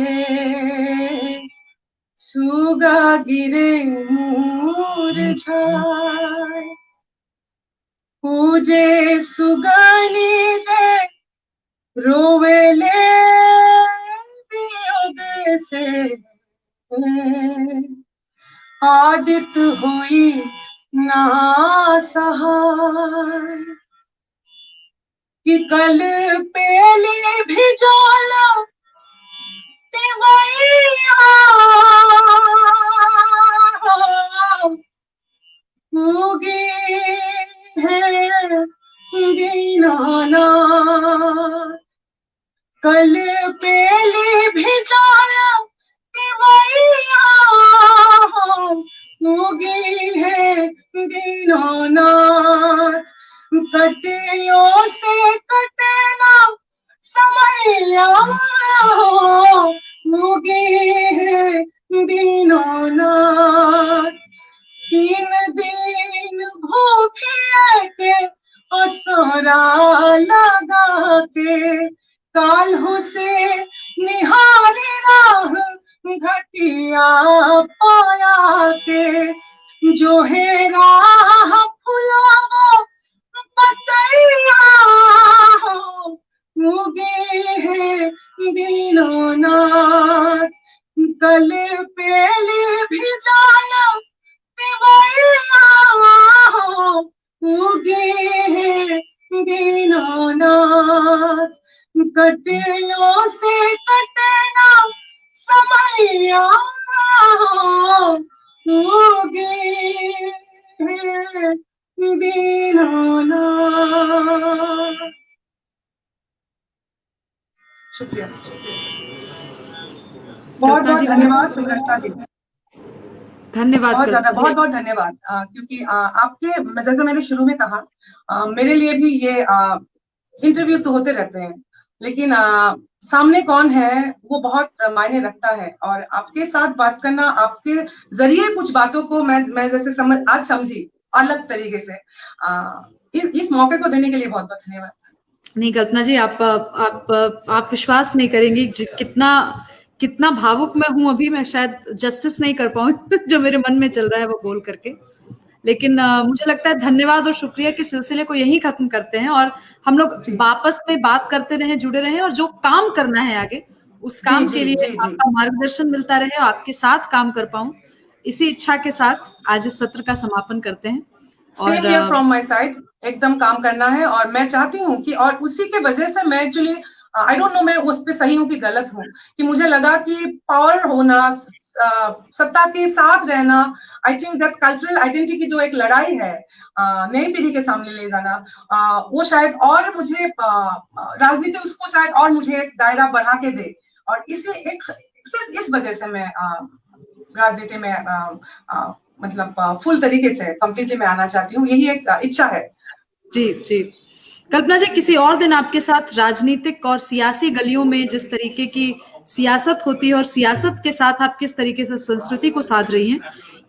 Speaker 2: सुगा गिरे मुरझाए, पूजे सुगनी जे रोवेले वियोग से, आदित हुई ना सहाय, कि कल पेले भिजोला तिवैया, उगी है दीनानाथ, कल पेले भिजोला तिवैया, उगी है दीनानाथ, कटियों से कटे ना समैया उगे है दीनानाथ। 3 दिन भूखे के असरा लगा के काल्हू से निहारी राह घटिया पाया के जो है राह फुलावा बतैया उगे है दीनानाथ। कल पेले भिजाया तिवैया उगे है दीनानाथ। कटियों से कटे ना समैया उगे है दीनानाथ। शुक्रिया, बहुत बहुत धन्यवाद सुभ्रष्टा जी,
Speaker 1: धन्यवाद।
Speaker 2: बहुत ज्यादा बहुत बहुत धन्यवाद। क्योंकि आपके, जैसे मैंने शुरू में कहा, मेरे लिए भी ये इंटरव्यूज तो होते रहते हैं, लेकिन सामने कौन है वो बहुत मायने रखता है। और आपके साथ बात करना, आपके जरिए कुछ बातों को मैं जैसे आज समझी अलग तरीके से, इस मौके को देने के लिए बहुत बहुत धन्यवाद।
Speaker 1: नहीं कल्पना जी, आप विश्वास नहीं करेंगी कितना भावुक मैं हूं। अभी मैं शायद जस्टिस नहीं कर पाऊं जो मेरे मन में चल रहा है वो बोल करके, लेकिन मुझे लगता है धन्यवाद और शुक्रिया के सिलसिले को यहीं खत्म करते हैं और हम लोग वापस में बात करते रहे, जुड़े रहे, और जो काम करना है आगे उस काम के लिए आपका मार्गदर्शन मिलता रहे, आपके साथ काम कर पाऊं, इसी इच्छा के साथ आज इस सत्र का समापन करते हैं।
Speaker 2: Same here from my side, एकदम काम करना है। और मैं चाहती हूँ कि, और उसी के वजह से मैं एक्चुअली आई डोंट नो मैं उस पे सही हूँ कि गलत हूँ, कि मुझे लगा कि पावर होना, सत्ता के साथ रहना, I think that cultural identity की जो एक लड़ाई है नई पीढ़ी के सामने ले जाना, वो शायद और मुझे राजनीति उसको शायद और मुझे एक दायरा बढ़ा के दे। और सिर्फ इस वजह से मैं राजनीति में मतलब फुल तरीके से कंप्लीटली मैं आना चाहती हूँ, यही एक इच्छा है। जी
Speaker 1: जी कल्पना जी, किसी और दिन आपके साथ राजनीतिक और सियासी गलियों में जिस तरीके की सियासत होती है और सियासत के साथ आप किस तरीके से संस्कृति को साध रही हैं,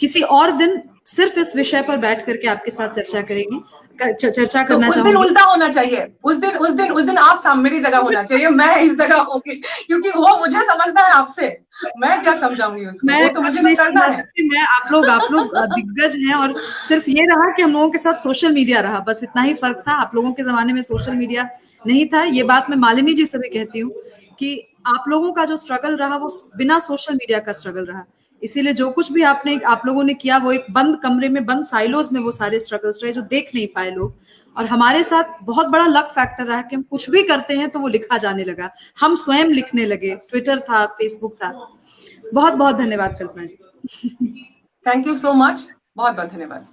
Speaker 1: किसी और दिन सिर्फ इस विषय पर बैठ करके आपके साथ चर्चा करना चाहूंगी।
Speaker 2: उस दिन उल्टा होना चाहिए, उस दिन आप मेरी जगह होना चाहिए, मैं इस जगह होगी, क्योंकि वो मुझे समझना है आपसे, मैं क्या समझाऊंगी उसको,
Speaker 1: मैं
Speaker 2: तो मुझे तो करना है।
Speaker 1: मैं आप लोग दिग्गज हैं, और सिर्फ ये रहा कि हम लोगों के साथ सोशल मीडिया रहा, बस इतना ही फर्क था। आप लोगों के जमाने में सोशल मीडिया नहीं था। ये बात मैं मालिनी जी से भी कहती हूँ कि आप लोगों का जो स्ट्रगल रहा वो बिना सोशल मीडिया का स्ट्रगल रहा, इसीलिए जो कुछ भी आप लोगों ने किया वो एक बंद कमरे में, बंद साइलोज में वो सारे स्ट्रगल्स रहे जो देख नहीं पाए लोग। और हमारे साथ बहुत बड़ा लक फैक्टर रहा कि हम कुछ भी करते हैं तो वो लिखा जाने लगा, हम स्वयं लिखने लगे, ट्विटर था, फेसबुक था। बहुत बहुत धन्यवाद कल्पना जी।
Speaker 2: थैंक यू सो मच, बहुत बहुत धन्यवाद।